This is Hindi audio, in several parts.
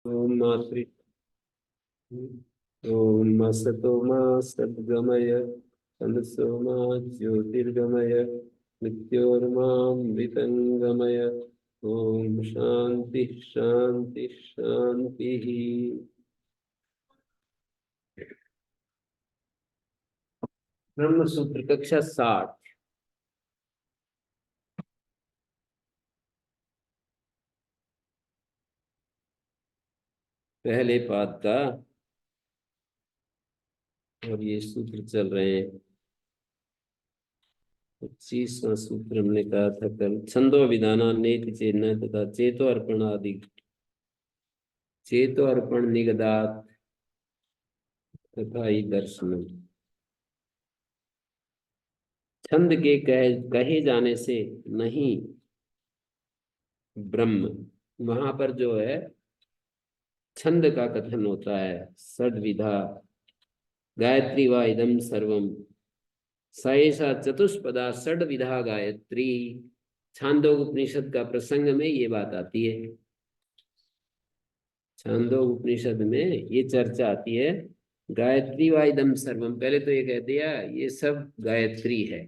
ओम मातृ ओम असतो मा सद्गमय तमसो मा ज्योतिर्गमय मृत्योर्मामृतंगमय। ओम शांति शांति शांति। ब्रह्म सूत्र कक्षा 60। पहले पाद का और ये सूत्र चल रहे हैं। 25वां सूत्र हमने कहा था कल। छंदो विधाना नेति चेन्न तथा चेतो अर्पण आदि चेतो अर्पण निगदात तथा ही दर्शन। छंद के कहे जाने से नहीं ब्रह्म। वहां पर जो है छंद का कथन होता है। षड्विधा गायत्री व इदम सर्वम स एषा चतुष्पदा षड्विधा गायत्री। छांदोग उपनिषद का प्रसंग में ये बात आती है। छांदोग उपनिषद में ये चर्चा आती है। गायत्री व इदम सर्वम, पहले तो ये कह दिया ये सब गायत्री है।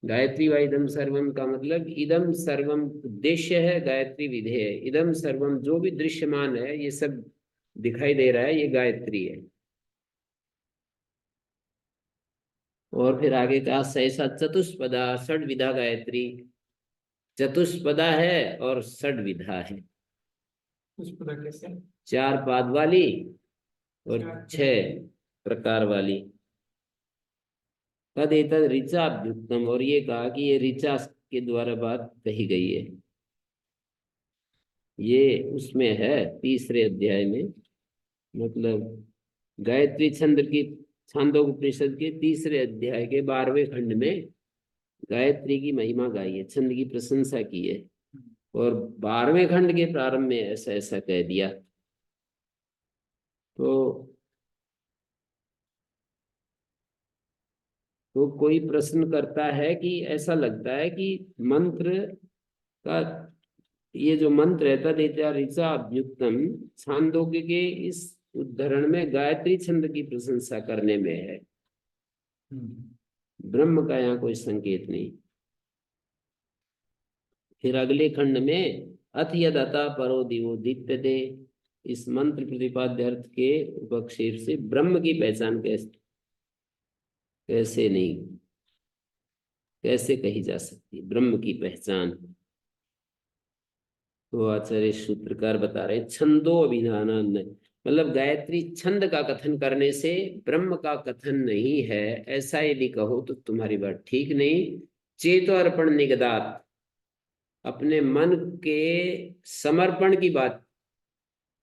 गायत्री व इदम सर्वम का मतलब इदम सर्वम उद्देश्य है, गायत्री विधेय है। इदम सर्वम जो भी दृश्यमान है, ये सब दिखाई दे रहा है, ये गायत्री है। और फिर आगे कहा सहसा चतुष्पदा षड्विधा गायत्री। चतुष्पदा है और षड्विधा है। चतुष्पदा कैसे? 4 पाद वाली और 6 प्रकार वाली। तद एतद ऋचा अभ्युक्तम, और ये कहा कि ये ऋचा के द्वारा बात कही गई है। ये उसमें है 3रे अध्याय में, मतलब गायत्री छंद की छांदोग उपनिषद के 3रे अध्याय के 12वें खंड में गायत्री की महिमा गाई है, छंद की प्रशंसा की है। और 12वें खंड के प्रारंभ में ऐसा ऐसा कह दिया। तो कोई प्रश्न करता है कि ऐसा लगता है कि मंत्र का ये जो मंत्र है तदेत्या ऋचा अभ्युक्तम छांदोग्य के इस उद्धरण में गायत्री छंद की प्रशंसा करने में है। ब्रह्म का यहाँ कोई संकेत नहीं। फिर अगले खंड में अथ यदता परो दिवो दीप्यते, इस मंत्र प्रतिपाद्य अर्थ के उपक्षेप से ब्रह्म की पहचान कैसे नहीं कैसे कही जा सकती ब्रह्म की पहचान। तो आचार्य सूत्रकार बता रहे छंदो अभिधान, मतलब गायत्री छंद का कथन करने से ब्रह्म का कथन नहीं है, ऐसा यदि कहो तो तुम्हारी बात ठीक नहीं। चेतो अर्पण निगदात, अपने मन के समर्पण की बात।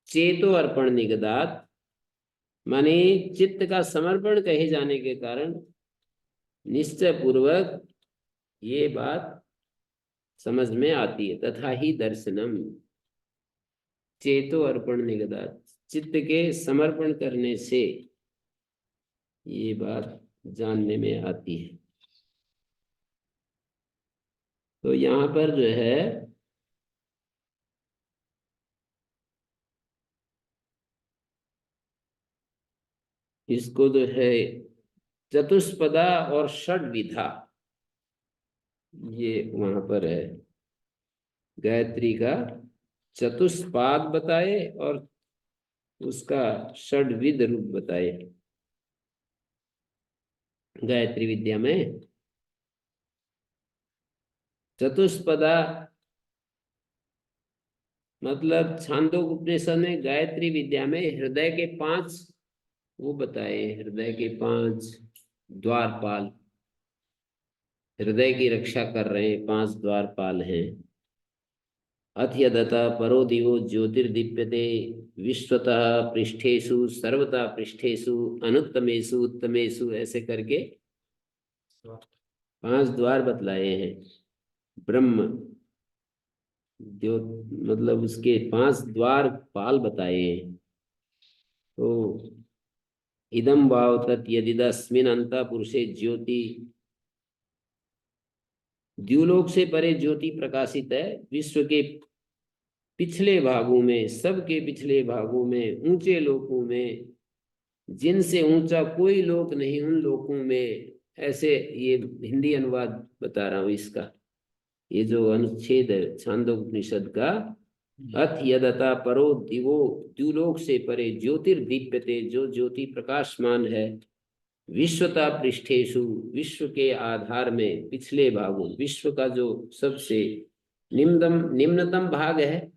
चेतो अर्पण निगदात माने चित्त का समर्पण कहे जाने के कारण निश्चय पूर्वक ये बात समझ में आती है। तथा ही दर्शनम, चेतो अर्पण निगदात, चित्त के समर्पण करने से ये बात जानने में आती है। तो यहाँ पर जो है इसको जो है चतुष्पदा और षड्विधा, ये वहां पर है। गायत्री का चतुष्पाद बताए और उसका षड्विध रूप बताए गायत्री विद्या में। चतुष्पदा मतलब छांदोग उपनिषद में गायत्री विद्या में हृदय के 5 वो बताए, हृदय के 5 द्वारपाल, हृदय की रक्षा कर रहे हैं 5 द्वारपाल हैं। अथ यदता परो दिवो ज्योतिर्दीप्यते विश्वतः पृष्ठेषु सर्वतः पृष्ठेषु अनुत्तमेषु उत्तमेषु, ऐसे करके 5 द्वार बतलाए हैं। ब्रह्म जो मतलब उसके 5 द्वार पाल बताए हैं। तो इदम वाव तत् यदिदस्मिन् अंतः पुरुषे ज्योति, द्युलोक से परे ज्योति प्रकाशित है। विश्व के पिछले भागों में, सबके पिछले भागों में, ऊंचे लोकों में, जिनसे ऊंचा कोई लोक नहीं उन लोकों में, ऐसे ये हिंदी अनुवाद बता रहा हूं इसका। ये जो अनुच्छेद है छांदोपनिषद का, अथ यदता परो दिवो, द्युलोक से परे ज्योतिर्दीप्यते, जो ज्योति प्रकाशमान है, विश्वता पृष्ठेशु, विश्व के आधार में, पिछले भागों, विश्व का जो सबसे निम्नतम भाग है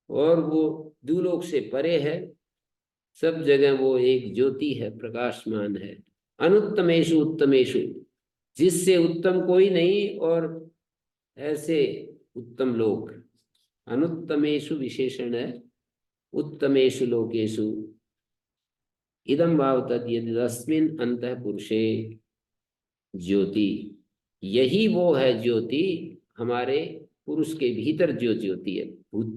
और वो द्युलोक से परे है, सब जगह वो एक ज्योति है, प्रकाशमान है। अनुत्तमेशु उत्तमेशु, जिससे उत्तम कोई नहीं और ऐसे उत्तम लोक। अनुत्तमेशु विशेषण है, उत्तमेशु लोकेशु इदम भाव तद यदस्मिन अंतः पुरुषे ज्योति, यही वो है ज्योति हमारे पुरुष के भीतर जो ज्योति है।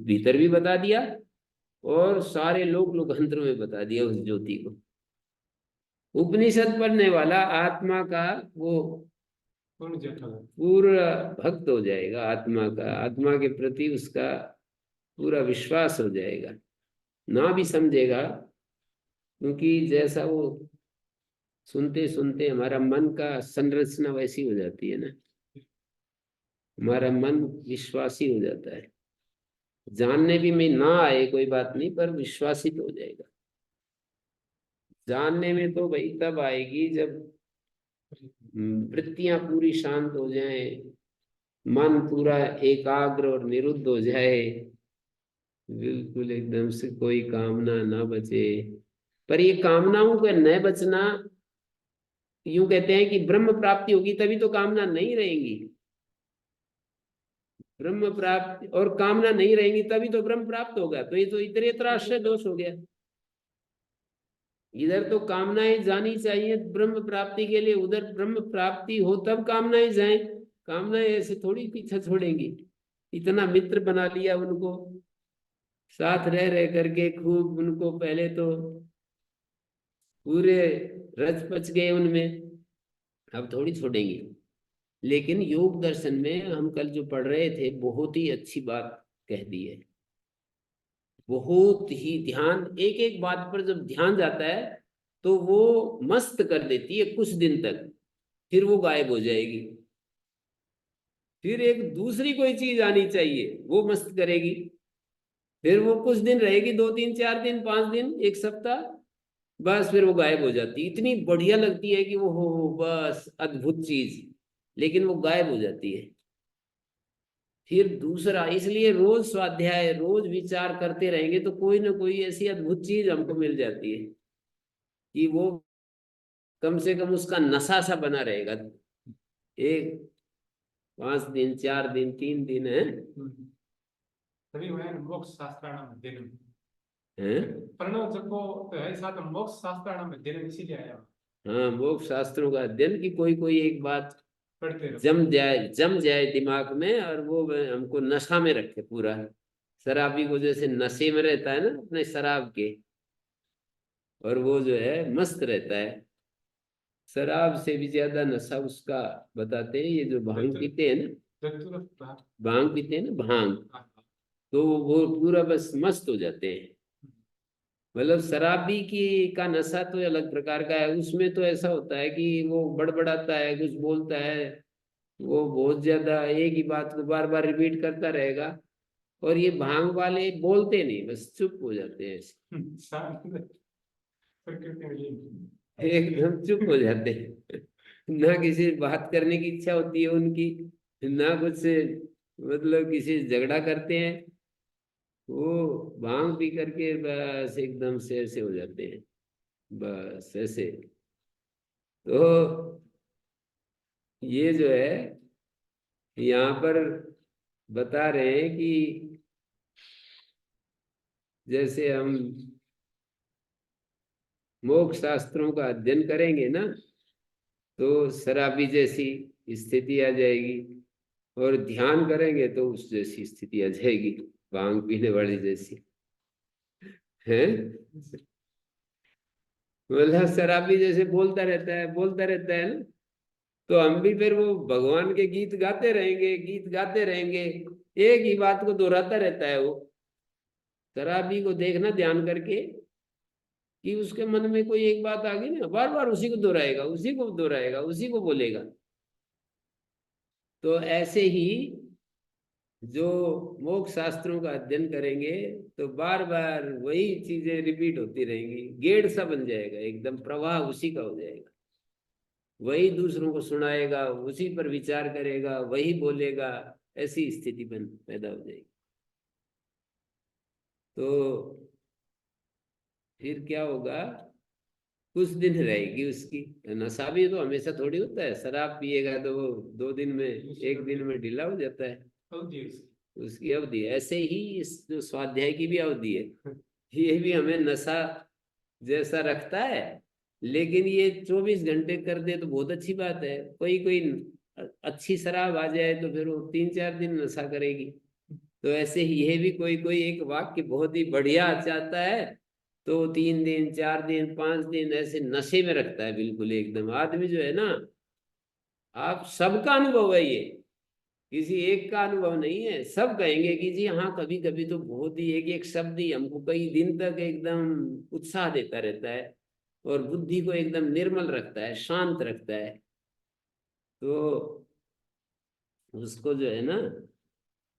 भीतर भी बता दिया और सारे लोक लोकांतर में बता दिया उस ज्योति को। उपनिषद पढ़ने वाला आत्मा का वो पूरा भक्त हो जाएगा, आत्मा का, आत्मा के प्रति उसका पूरा विश्वास हो जाएगा, ना भी समझेगा, क्योंकि जैसा वो सुनते सुनते हमारा मन का संरचना वैसी हो जाती है ना, हमारा मन विश्वासी हो जाता है। जानने भी में ना आए कोई बात नहीं, पर विश्वासित हो जाएगा। जानने में तो भाई तब आएगी जब वृत्तियां पूरी शांत हो जाए, मन पूरा एकाग्र और निरुद्ध हो जाए, बिल्कुल एकदम से कोई कामना ना बचे। पर ये कामनाओं का न बचना, यूं कहते हैं कि ब्रह्म प्राप्ति होगी तभी तो कामना नहीं रहेंगी। ब्रह्म प्राप्ति और कामना नहीं रहेंगी तभी तो ब्रह्म प्राप्त होगा। तो ये तो इतरेतराश्रय दोष हो गया। इधर तो कामनाएं जानी चाहिए ब्रह्म प्राप्ति के लिए, उधर ब्रह्म प्राप्ति हो तब कामनाएं जाएं। कामनाएं ऐसे थोड़ी पीछा छोड़ेंगी। इतना मित्र बना लिया उनको, साथ रह रह करके खूब उनको, पहले तो पूरे रच पच गए उनमें, अब थोड़ी छोड़ेंगी। लेकिन योग दर्शन में हम कल जो पढ़ रहे थे, बहुत ही अच्छी बात कह दी है। बहुत ही ध्यान, एक एक बात पर जब ध्यान जाता है तो वो मस्त कर देती है कुछ दिन तक, फिर वो गायब हो जाएगी। फिर एक दूसरी कोई चीज आनी चाहिए, वो मस्त करेगी, फिर वो कुछ दिन रहेगी, 2 3 4 दिन 5 दिन 1 सप्ताह, बस फिर वो गायब हो जाती है। इतनी बढ़िया लगती है कि वो हो बस अद्भुत चीज, लेकिन वो गायब हो जाती है। फिर दूसरा, इसलिए रोज स्वाध्याय, रोज विचार करते रहेंगे तो कोई ना कोई ऐसी अद्भुत चीज हमको मिल जाती है कि वो कम से कम उसका नशा सा बना रहेगा। एक 5 दिन 4 दिन 3 दिन है, तभी वह मोक्ष शास्त्राणाम अध्ययनम हैं? प्रणव जपो तो है, साथ में मोक्ष शास्त्राणाम अध्ययनम इसीलिए आया। हाँ, मोक्ष शास्त्रों का अध्ययन की कोई कोई एक बात पढ़ते रहो, जम जाए दिमाग में और वो हमको नशा में रखे पूरा। शराबी को जैसे नशे में रहता है ना अपने शराब के, और वो जो है मस्त रहता है। शराब से भी ज्यादा नशा उसका बताते हैं ये जो भांग पीते हैं ना, भांग पीते हैं ना भांग, तो वो पूरा बस मस्त हो जाते हैं। मतलब शराबी की का नशा तो अलग प्रकार का है, उसमें तो ऐसा होता है कि वो बड़बड़ाता है, कुछ बोलता है, वो बहुत ज्यादा एक ही बात को बार बार रिपीट करता रहेगा। और ये भांग वाले बोलते नहीं, बस चुप हो जाते हैं ऐसे, एकदम चुप हो जाते हैं। ना किसी बात करने की इच्छा होती है उनकी, ना कुछ मतलब किसी से झगड़ा करते हैं। वो भांग पी करके बस एकदम से ऐसे हो जाते हैं, बस ऐसे। तो ये जो है यहाँ पर बता रहे हैं कि जैसे हम मोक्ष शास्त्रों का अध्ययन करेंगे ना, तो शराबी जैसी स्थिति आ जाएगी, और ध्यान करेंगे तो उस जैसी स्थिति आ जाएगी, भांग पीने वाली जैसी है। मतलब शराबी जैसे बोलता रहता है, बोलता रहता है ना, तो हम भी फिर वो भगवान के गीत गाते रहेंगे, गीत गाते रहेंगे, एक ही बात को दोहराता रहता है वो। शराबी को देखना ध्यान करके कि उसके मन में कोई एक बात आ गई ना, बार बार उसी को दोहराएगा, उसी को दोहराएगा, उसी को बोलेगा। तो ऐसे ही जो मोक्ष शास्त्रों का अध्ययन करेंगे तो बार बार वही चीजें रिपीट होती रहेंगी, गेड़ सा बन जाएगा, एकदम प्रवाह उसी का हो जाएगा। वही दूसरों को सुनाएगा, उसी पर विचार करेगा, वही बोलेगा, ऐसी स्थिति बन पैदा हो जाएगी। तो फिर क्या होगा, कुछ दिन रहेगी उसकी। नशा भी तो हमेशा थोड़ी होता है, शराब पिएगा तो वो 2 दिन में, 1 दिन में ढीला हो जाता है, उसकी अवधि है। ऐसे ही इस जो स्वाध्याय की भी अवधि है, ये भी हमें नशा जैसा रखता है। लेकिन ये 24 घंटे कर दे तो बहुत अच्छी बात है। कोई कोई अच्छी शराब आ जाए तो फिर वो 3-4 दिन नशा करेगी। तो ऐसे ही ये भी कोई कोई एक वाक्य बहुत ही बढ़िया चाहता है तो 3 दिन, 4 दिन, 5 दिन ऐसे नशे में रखता है, बिल्कुल एकदम। आदमी जो है ना, आप सबका अनुभव है ये, किसी एक का अनुभव नहीं है। सब कहेंगे कि जी हाँ, कभी कभी तो बहुत ही एक एक शब्द ही हमको कई दिन तक एकदम उत्साह देता रहता है और बुद्धि को एकदम निर्मल रखता है, शांत रखता है। तो उसको जो है ना,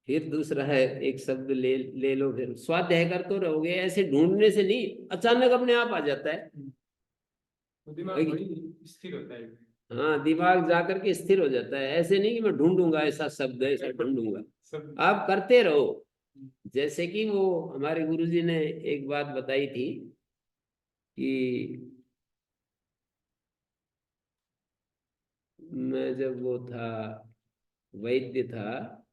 फिर दूसरा है, एक शब्द ले ले लो, फिर स्वाध्याय कर तो रहोगे, ऐसे ढूंढने से नहीं, अचानक अपने आप आ जाता है। तो दिमाग बड़ी स्थिर होता है। हाँ, दिमाग जाकर के स्थिर हो जाता है। ऐसे नहीं कि मैं ढूंढूंगा ऐसा शब्द, ऐसा ढूंढूंगा। आप करते रहो। जैसे कि वो हमारे गुरुजी ने एक बात बताई थी कि मैं जब वो था, वैद्य था,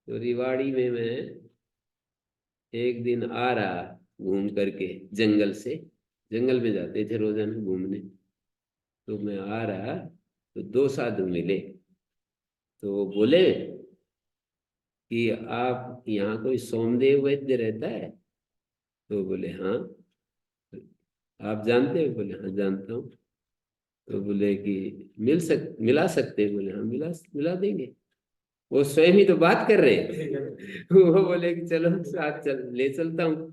तो रिवाड़ी में मैं एक दिन आ रहा घूम करके जंगल से, जंगल में जाते थे रोजाना घूमने। तो मैं आ रहा तो 2 साधु मिले। तो वो बोले कि आप यहाँ कोई सोमदेव वैद्य रहता है? तो बोले हाँ। आप जानते हो? बोले हाँ जानता हूँ। तो बोले कि मिला सकते हैं? बोले हाँ, मिला मिला देंगे। वो स्वयं ही तो बात कर रहे हैं। वो बोले कि चलो साथ ले चलता हूँ।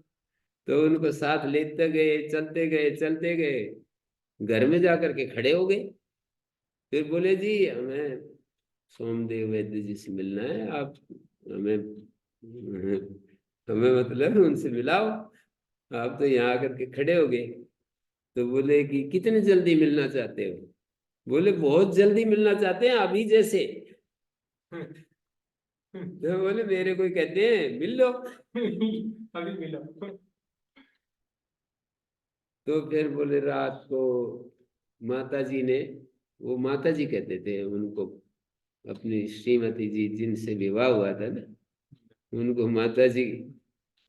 तो उनको साथ लेते गए, चलते गए, चलते गए, घर में जाकर के खड़े हो गए। फिर बोले जी हमें सोमदेव वैद्य जी से मिलना है, आप हमें हमें मतलब उनसे मिलाओ। आप तो यहाँ आकर के खड़े हो गए। तो बोले कि कितने जल्दी मिलना चाहते हो? बोले बहुत जल्दी मिलना चाहते हैं, अभी जैसे। तो बोले मेरे कोई कहते हैं मिल लो। अभी मिलो। तो फिर बोले रात को माता जी ने, वो माता जी कहते थे उनको, अपनी श्रीमती जी जिनसे विवाह हुआ था ना, उनको माता जी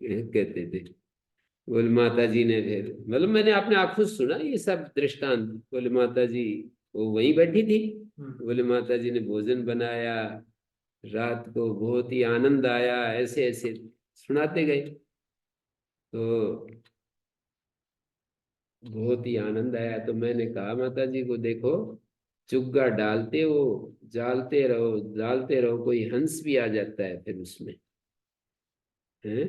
कहते थे। बोले माता जी ने फिर, मतलब मैंने अपने आंखों से सुना ये सब दृष्टांत। बोले माता जी वो वहीं बैठी थी। बोले माता जी ने भोजन बनाया, रात को बहुत ही आनंद आया, ऐसे ऐसे सुनाते गए। तो बहुत ही आनंद आया। तो मैंने कहा माता जी को, देखो चुग्गा डालते हो, डालते रहो, डालते रहो, कोई हंस भी आ जाता है फिर उसमें है।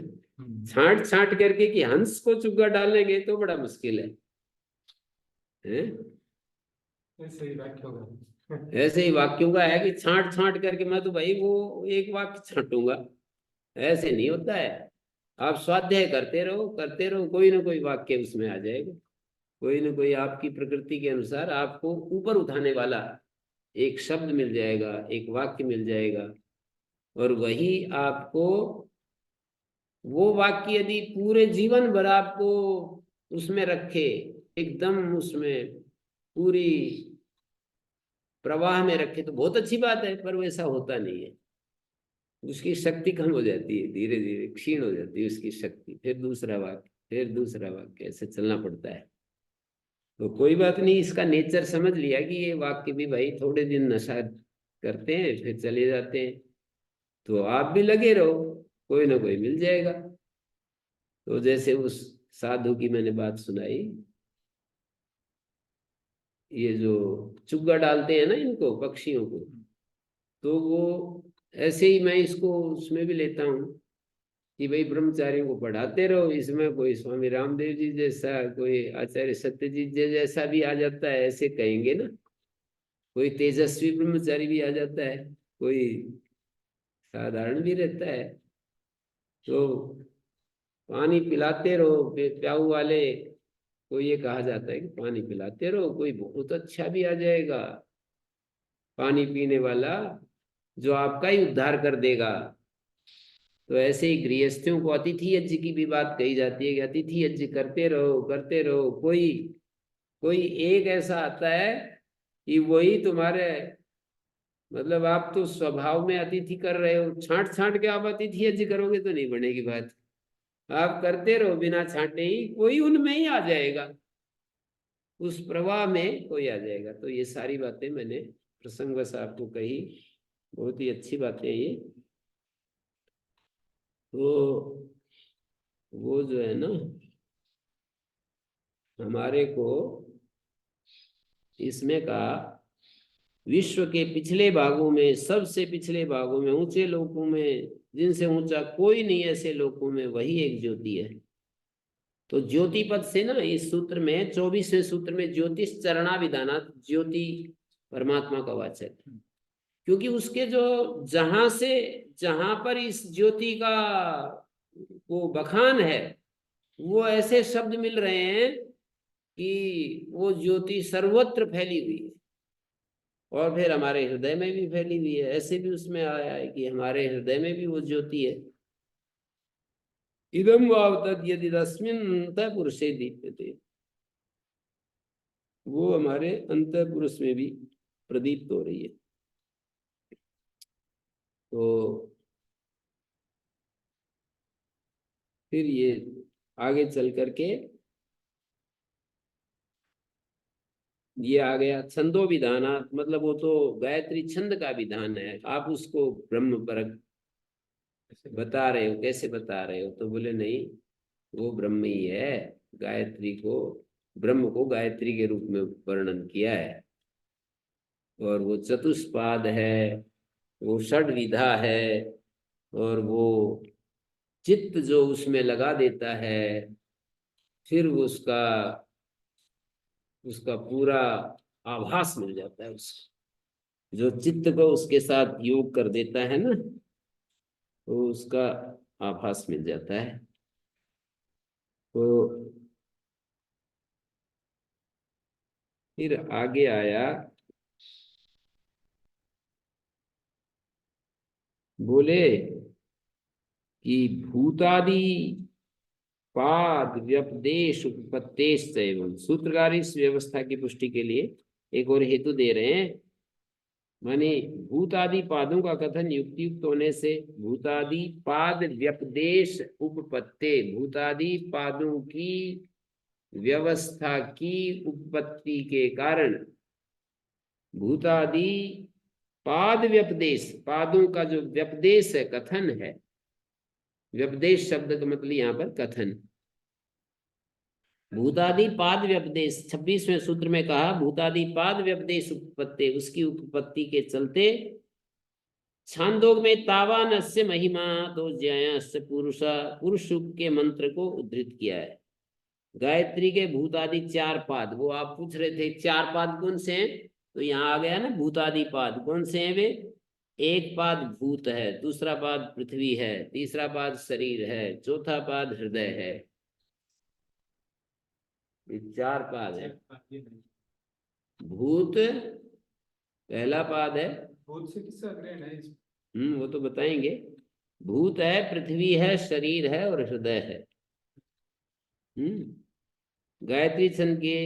छांट छांट करके कि हंस को चुग्गा डालेंगे तो बड़ा मुश्किल है? ऐसे ही वाक्य होगा। ऐसे ही वाक्यों का है कि छांट छांट करके, मैं तो भाई वो एक वाक्य छांटूंगा, ऐसे नहीं होता है। आप स्वाध्याय करते रहो, कोई ना कोई वाक्य उसमें आ जाएगा, कोई ना कोई आपकी प्रकृति के अनुसार आपको ऊपर उठाने वाला एक शब्द मिल जाएगा, एक वाक्य मिल जाएगा। और वही आपको, वो वाक्य यदि पूरे जीवन भर आपको उसमें रखे, एकदम उसमें पूरी प्रवाह में रखे, तो बहुत अच्छी बात है। पर वैसा होता नहीं है, उसकी शक्ति कम हो जाती है, धीरे धीरे क्षीण हो जाती है उसकी शक्ति। फिर दूसरा वाक्य, फिर दूसरा वाक्य, ऐसे चलना पड़ता है। तो कोई बात नहीं, इसका नेचर समझ लिया कि ये वाक्य भी भाई थोड़े दिन नशा करते हैं फिर चले जाते हैं। तो आप भी लगे रहो, कोई ना कोई मिल जाएगा। तो जैसे उस साधु की मैंने बात सुनाई, ये जो चुग्गा डालते हैं ना इनको, पक्षियों को, तो वो ऐसे ही मैं इसको उसमें भी लेता हूँ कि भाई ब्रह्मचारियों को पढ़ाते रहो, इसमें कोई स्वामी रामदेव जी जैसा, कोई आचार्य सत्यजीत जी जैसा भी आ जाता है ऐसे कहेंगे ना, कोई तेजस्वी ब्रह्मचारी भी आ जाता है, कोई साधारण भी रहता है। तो पानी पिलाते रहो, प्याऊ वाले को ये कहा जाता है कि पानी पिलाते रहो, कोई बहुत अच्छा भी आ जाएगा पानी पीने वाला जो आपका ही उद्धार कर देगा। तो ऐसे ही गृहस्थियों को अतिथि यज्ञ की भी बात कही जाती है कि अतिथि यज्ञ करते रहो करते रहो। कोई कोई एक ऐसा आता है कि वही तुम्हारे, मतलब आप तो स्वभाव में अतिथि कर रहे हो, छांट छांट के आप अतिथि यज्ञ करोगे तो नहीं बनेगी बात। आप करते रहो बिना छांटे ही, कोई उनमें ही आ जाएगा, उस प्रवाह में कोई आ जाएगा। तो ये सारी बातें मैंने प्रसंगवश आपको कही, बहुत ही अच्छी बातें ये। तो वो जो है ना, हमारे को इसमें कहा विश्व के पिछले भागों में, सबसे पिछले भागों में, ऊंचे लोकों में, जिनसे ऊंचा कोई नहीं ऐसे लोकों में वही एक ज्योति है। तो ज्योति पद से ना इस सूत्र में 24वें सूत्र में ज्योतिष चरणा विधाना, ज्योति परमात्मा का वाचक, क्योंकि उसके जो जहां से जहां पर इस ज्योति का वो बखान है, वो ऐसे शब्द मिल रहे हैं कि वो ज्योति सर्वत्र फैली हुई है और फिर हमारे हृदय में भी फैली हुई है। ऐसे भी उसमें आया है कि हमारे हृदय में भी वो ज्योति है। इदम वावतद यदि तस्मिन् अंतः पुरुषे दीप्यते, वो हमारे अंतः पुरुष में भी प्रदीप्त हो रही है। तो फिर ये आगे चल करके ये आ गया छंदो विधाना, मतलब वो तो गायत्री छंद का विधान है, आप उसको ब्रह्म पर बता रहे हो, कैसे बता रहे हो? तो बोले नहीं, वो ब्रह्म ही है, गायत्री को, ब्रह्म को गायत्री के रूप में वर्णन किया है। और वो चतुष्पाद है, वो षड्विधा है, और वो चित्त जो उसमें लगा देता है, फिर उसका उसका पूरा आभास मिल जाता है उसको, जो चित्त को उसके साथ योग कर देता है ना, तो उसका आभास मिल जाता है। तो फिर आगे आया, बोले कि भूतादि पाद व्यपदेश उपपत्तेश एवं, सूत्रकार इस व्यवस्था की पुष्टि के लिए एक और हेतु दे रहे हैं। माने भूतादि पादों का कथन युक्ति युक्त होने से, भूतादि पाद व्यपदेश उपपत्ते, भूतादि पादों की व्यवस्था की उपपत्ति के कारण, भूतादि पाद व्यपदेश, पादों का जो व्यपदेश है, कथन है, व्यपदेश शब्द का मतलब यहाँ पर कथन, भूतादि पाद व्यपदेश 26वें सूत्र में कहा भूतादि पाद व्यपदेश उपपत्ति, उसकी उपपत्ति के चलते छांदोग में तावानस्य महिमा तो ज्यायस्य पुरुष, पुरुष के मंत्र को उद्धृत किया है। गायत्री के भूतादि 4 पाद, वो आप पूछ रहे थे 4 पाद कौन से हैं, तो यहाँ आ गया ना भूतादि पाद कौन से हैं वे। एक पाद भूत है, दूसरा पाद पृथ्वी है, तीसरा पाद शरीर है, चौथा पाद हृदय है। ये 4 पाद है। भूत पहला पाद है, भूत से किसका ग्रहण है इसमें? वो तो बताएंगे। भूत है, पृथ्वी है, शरीर है और हृदय है। गायत्री छंद के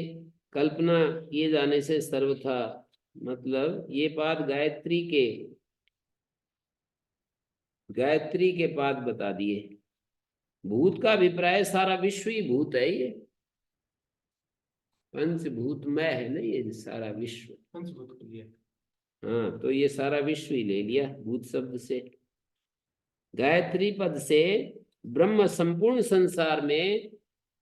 कल्पना किए जाने से सर्वथा, मतलब ये पाद गायत्री के पाद बता दिए। भूत का अभिप्राय सारा विश्व ही भूत है, ये पंचभूतमय है ना ये सारा विश्व। पंचभूत को लिया। हाँ, तो ये सारा विश्व ही ले लिया भूत शब्द से। गायत्री पद से ब्रह्म संपूर्ण संसार में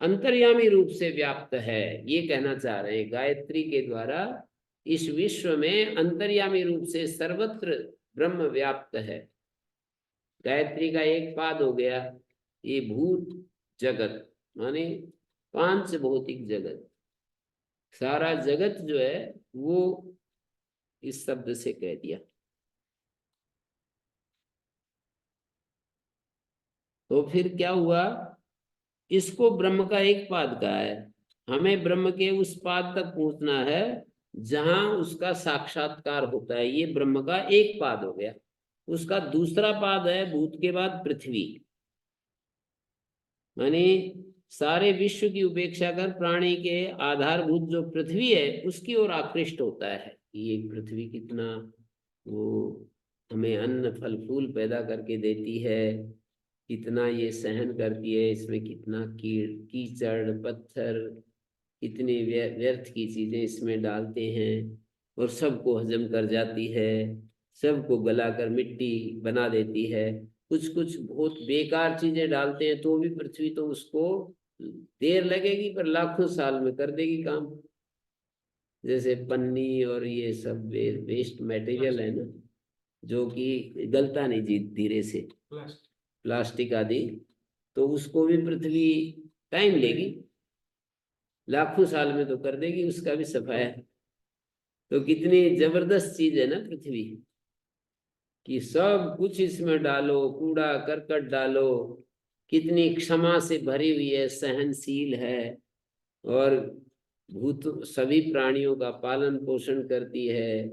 अंतर्यामी रूप से व्याप्त है, ये कहना चाह रहे हैं। गायत्री के द्वारा इस विश्व में अंतर्यामी रूप से सर्वत्र ब्रह्म व्याप्त है। गायत्री का एक पाद हो गया ये भूत जगत, माने पांच भौतिक जगत, सारा जगत जो है वो इस शब्द से कह दिया। तो फिर क्या हुआ, इसको ब्रह्म का एक पाद कहा है, हमें ब्रह्म के उस पाद तक पहुंचना है जहां उसका साक्षात्कार होता है, ये ब्रह्म का एक पाद हो गया। उसका दूसरा पाद है भूत के बाद पृथ्वी, माने सारे विश्व की उपेक्षा कर प्राणी के आधारभूत जो पृथ्वी है उसकी ओर आकृष्ट होता है। ये पृथ्वी कितना वो हमें अन्न फल फूल पैदा करके देती है, कितना ये सहन करती है, इसमें कितना कीचड़ पत्थर इतनी व्यर्थ की चीजें इसमें डालते हैं और सबको हजम कर जाती है, सबको गलाकर मिट्टी बना देती है। कुछ कुछ बहुत बेकार चीजें डालते हैं तो भी पृथ्वी तो उसको देर लगेगी पर लाखों साल में कर देगी काम। जैसे पन्नी और ये सब वेस्ट मटेरियल है ना, जो कि गलता नहीं जी धीरे से, प्लास्टिक आदि, तो उसको भी पृथ्वी टाइम लेगी, लाखों साल में तो कर देगी उसका भी सफाया। तो कितनी जबरदस्त चीज है ना पृथ्वी, कि सब कुछ इसमें डालो, कूड़ा करकट डालो, कितनी क्षमा से भरी हुई है, सहनशील है, और भूत सभी प्राणियों का पालन पोषण करती है।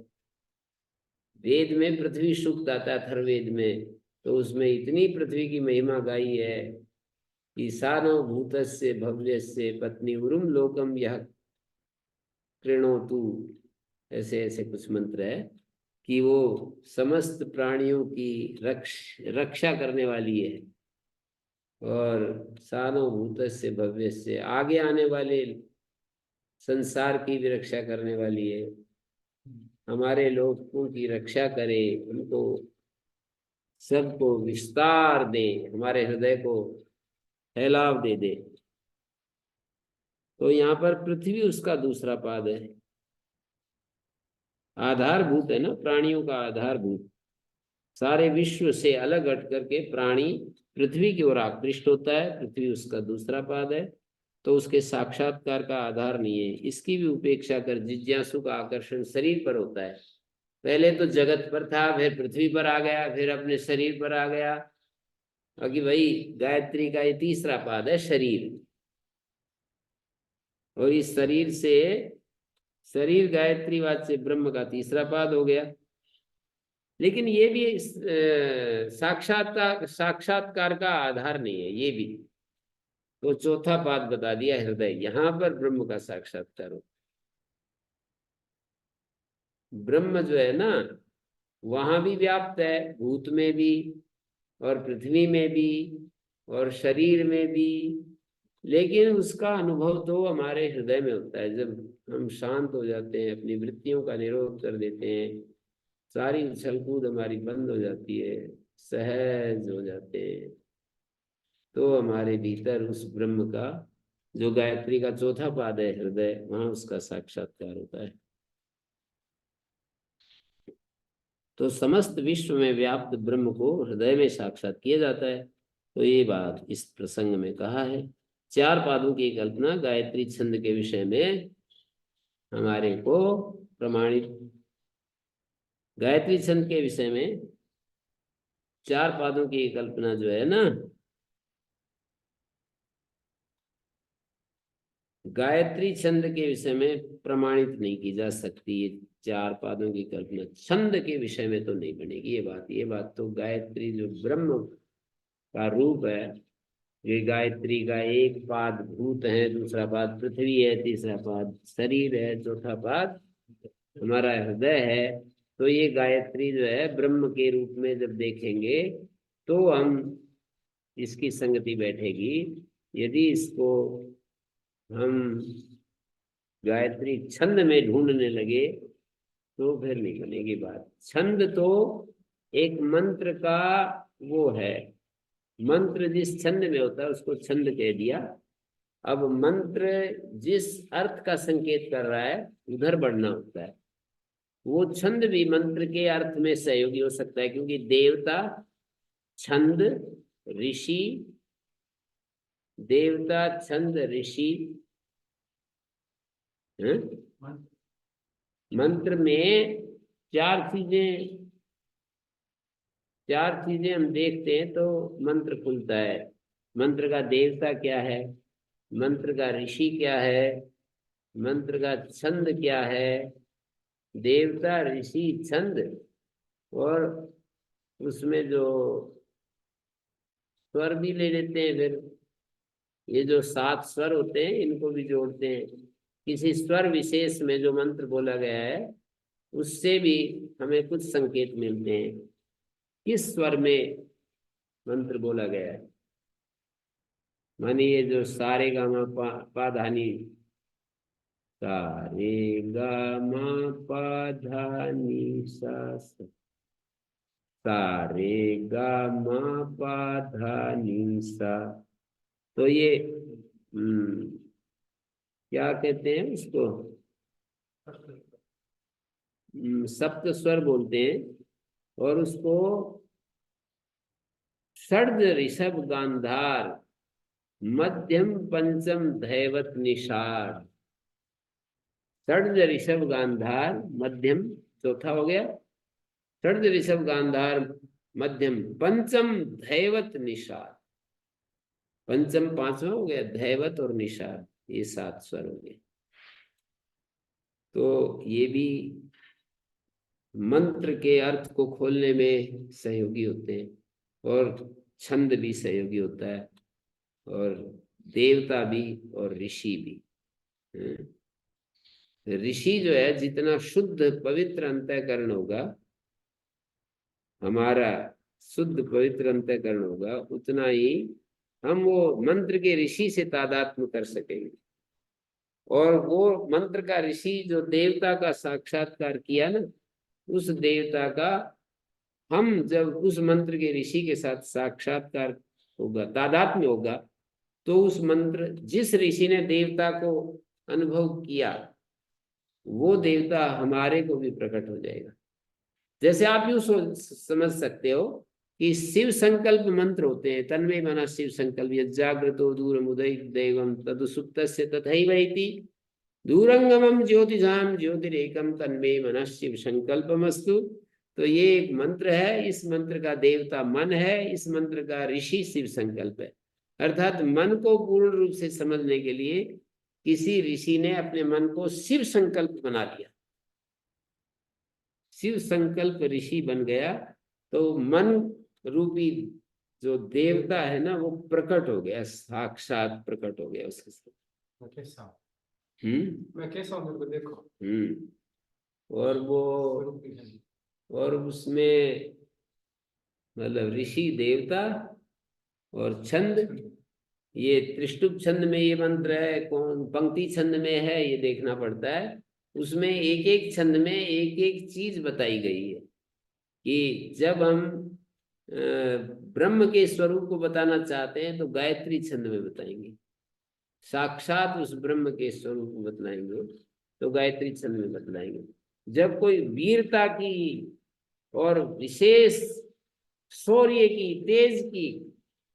वेद में पृथ्वी सूक्त आता है, अथर्ववेद में, तो उसमें इतनी पृथ्वी की महिमा गाई है कि सानो भूतस्य भव्यस्य पत्नी उरुम लोकम यह कृणोतु, ऐसे ऐसे कुछ मंत्र है कि वो समस्त प्राणियों की रक्षा करने वाली है, और सानो भूतस्य भव्यस्य आगे आने वाले संसार की भी रक्षा करने वाली है, हमारे लोगों की रक्षा करे, उनको सबको विस्तार दे, हमारे हृदय को फैलाव दे दे। तो यहाँ पर पृथ्वी उसका दूसरा पाद है, आधारभूत है ना, प्राणियों का आधारभूत, सारे विश्व से अलग हट करके प्राणी पृथ्वी की ओर आकृष्ट होता है, पृथ्वी उसका दूसरा पाद है। तो उसके साक्षात्कार का आधार नहीं है, इसकी भी उपेक्षा कर जिज्ञासु का आकर्षण शरीर पर होता है। पहले तो जगत पर था, फिर पृथ्वी पर आ गया, फिर अपने शरीर पर आ गया। बाकी भाई गायत्री का ये तीसरा पाद है शरीर, और इस शरीर से शरीर गायत्री वाद से ब्रह्म का तीसरा पाद हो गया। लेकिन ये भी साक्षात्कार का आधार नहीं है, ये भी तो चौथा पाद बता दिया हृदय, यहां पर ब्रह्म का साक्षात्कार हो। ब्रह्म जो है ना वहां भी व्याप्त है, भूत में भी और पृथ्वी में भी और शरीर में भी, लेकिन उसका अनुभव तो हमारे हृदय में होता है। जब हम शांत हो जाते हैं, अपनी वृत्तियों का निरोध कर देते हैं, सारी उछल कूद हमारी बंद हो जाती है, सहज हो जाते हैं, तो हमारे भीतर उस ब्रह्म का, जो गायत्री का चौथा पाद है हृदय, वहां उसका साक्षात्कार होता है। तो समस्त विश्व में व्याप्त ब्रह्म को हृदय में साक्षात किया जाता है। तो ये बात इस प्रसंग में कहा है। चार पादों की कल्पना गायत्री छंद के विषय में हमारे को प्रमाणित, गायत्री छंद के विषय में चार पादों की कल्पना जो है ना, गायत्री छंद के विषय में प्रमाणित नहीं की जा सकती। ये चार पादों की कल्पना छंद के विषय में तो नहीं बनेगी। ये बात तो गायत्री जो ब्रह्म का रूप है, ये गायत्री का एक पाद भूत है, दूसरा पाद पृथ्वी है, तीसरा पाद शरीर है, चौथा पाद हमारा हृदय है। तो ये गायत्री जो है ब्रह्म के रूप में जब देखेंगे तो हम इसकी संगति बैठेगी। यदि इसको हम गायत्री छंद में ढूंढने लगे तो फिर नहीं बनेगी बात। छंद तो एक मंत्र का वो है, मंत्र जिस छंद में होता है उसको छंद कह दिया। अब मंत्र जिस अर्थ का संकेत कर रहा है उधर बढ़ना होता है। वो छंद भी मंत्र के अर्थ में सहयोगी हो सकता है, क्योंकि देवता छंद ऋषि, देवता छंद ऋषि। मंत्र में चार चीजें हम देखते हैं तो मंत्र खुलता है। मंत्र का देवता क्या है, मंत्र का ऋषि क्या है, मंत्र का छंद क्या है। देवता ऋषि छंद, और उसमें जो स्वर भी ले लेते हैं। फिर ये जो 7 स्वर होते हैं इनको भी जोड़ते हैं। किसी स्वर विशेष में जो मंत्र बोला गया है उससे भी हमें कुछ संकेत मिलते हैं किस स्वर में मंत्र बोला गया है। मानिए जो सारे गा मा पा धा नी, सारे गा मा पा धा नी सा, सारे गा मा पा धा नी सा। तो ये क्या कहते हैं उसको, सप्त स्वर बोलते हैं। और उसको षड्ज ऋषभ गांधार मध्यम पंचम धैवत निषाद। षड्ज ऋषभ गांधार मध्यम, चौथा हो गया। षड्ज ऋषभ गांधार मध्यम पंचम धैवत निषाद। पंचम 5वां हो गया, धैवत और निषाद ये 7 स्वर हो गए। तो ये भी मंत्र के अर्थ को खोलने में सहयोगी होते हैं, और छंद भी सहयोगी होता है, और देवता भी और ऋषि भी। ऋषि जो है, जितना शुद्ध पवित्र अंतःकरण होगा, हमारा शुद्ध पवित्र अंतःकरण होगा, उतना ही हम वो मंत्र के ऋषि से तादात्म्य कर सकेंगे। और वो मंत्र का ऋषि जो देवता का साक्षात्कार किया ना, उस देवता का हम जब उस मंत्र के ऋषि के साथ साक्षात्कार होगा, तादात्म्य होगा, तो उस मंत्र जिस ऋषि ने देवता को अनुभव किया वो देवता हमारे को भी प्रकट हो जाएगा। जैसे आप यूं समझ सकते हो कि शिव संकल्प मंत्र होते हैं। तन्मे मना शिव संकल्प, यज्जाग्रतो दूरमुदय दैवम तदुसुप्तस्य तथैवैति दूरंगमम ज्योतिषाम ज्योतिरेकम तन्मे मनः शिव संकल्पमस्तु। तो ये एक मंत्र है, इस मंत्र का देवता मन है, इस मंत्र का ऋषि शिव संकल्प है। अर्थात मन को पूर्ण रूप से समझने के लिए किसी ऋषि ने अपने मन को शिव संकल्प बना लिया, शिव संकल्प ऋषि बन गया, तो मन रूपी जो देवता है ना वो प्रकट हो गया, साक्षात प्रकट हो गया उसके साथ। मैं कैसा हूँ, हम्म मैं कैसा हूँ मेरे को देखो। और वो, और उसमें मतलब ऋषि देवता और छंद, ये त्रिष्टुप छंद में ये मंत्र है, कौन पंक्ति छंद में है ये देखना पड़ता है। उसमें एक एक छंद में एक एक चीज बताई गई है कि जब हम ब्रह्म के स्वरूप को बताना चाहते हैं तो गायत्री छंद में बताएंगे, साक्षात उस ब्रह्म के स्वरूप को बतलाएंगे तो गायत्री छंद में बतलाएंगे। जब कोई वीरता की और विशेष शौर्य की, तेज की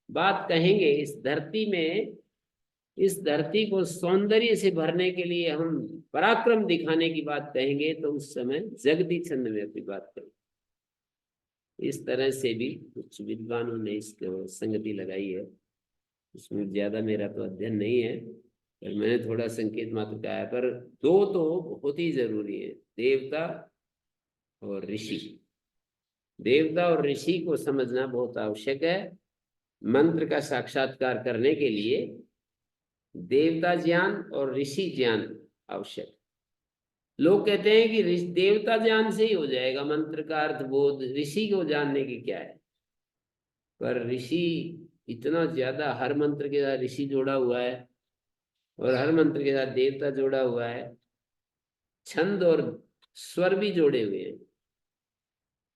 बात कहेंगे, इस धरती में, इस धरती को सौंदर्य से भरने के लिए हम पराक्रम दिखाने की बात कहेंगे, तो उस समय जगती छंद में अपनी बात करेंगे। इस तरह से भी कुछ विद्वानों ने इसको संगति लगाई है। इसमें ज्यादा मेरा तो अध्ययन नहीं है, पर मैंने थोड़ा संकेत मात्र कहा है। पर दो तो बहुत ही जरूरी है, देवता और ऋषि। देवता और ऋषि को समझना बहुत आवश्यक है। मंत्र का साक्षात्कार करने के लिए देवता ज्ञान और ऋषि ज्ञान आवश्यक। लोग कहते हैं कि देवता ज्ञान से ही हो जाएगा मंत्र का अर्थ बोध, ऋषि को जानने की क्या है। पर ऋषि इतना ज्यादा, हर मंत्र के साथ ऋषि जोड़ा हुआ है और हर मंत्र के साथ देवता जोड़ा हुआ है, छंद और स्वर भी जोड़े हुए हैं।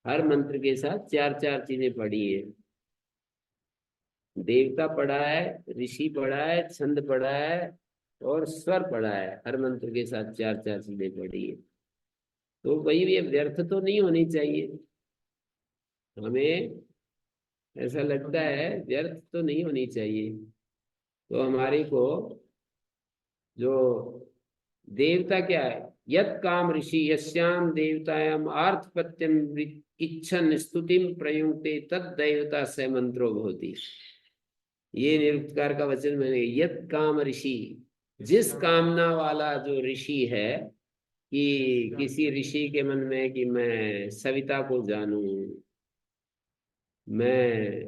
हर मंत्र के साथ 4-4 चीजें पड़ी है, देवता पढ़ा है, ऋषि पढ़ा है, छंद पढ़ा है और स्वर पढ़ा है। हर मंत्र के साथ 4-4 चीजें पढ़ी है। तो भाई ये व्यर्थ तो नहीं होनी चाहिए। हमें ऐसा लगता है व्यर्थ तो नहीं होनी चाहिए। तो हमारे को जो देवता क्या है, यत काम ऋषि यस्याम देवतायाम आर्थपत्यम इच्छन स्तुतिम प्रयुंक्ते तद देवता स मंत्रो भवति। ये निरुक्तकार का वचन मैंने, यत काम ऋषि, जिस कामना वाला जो ऋषि है, कि किसी ऋषि के मन में कि मैं सविता को जानूं, मैं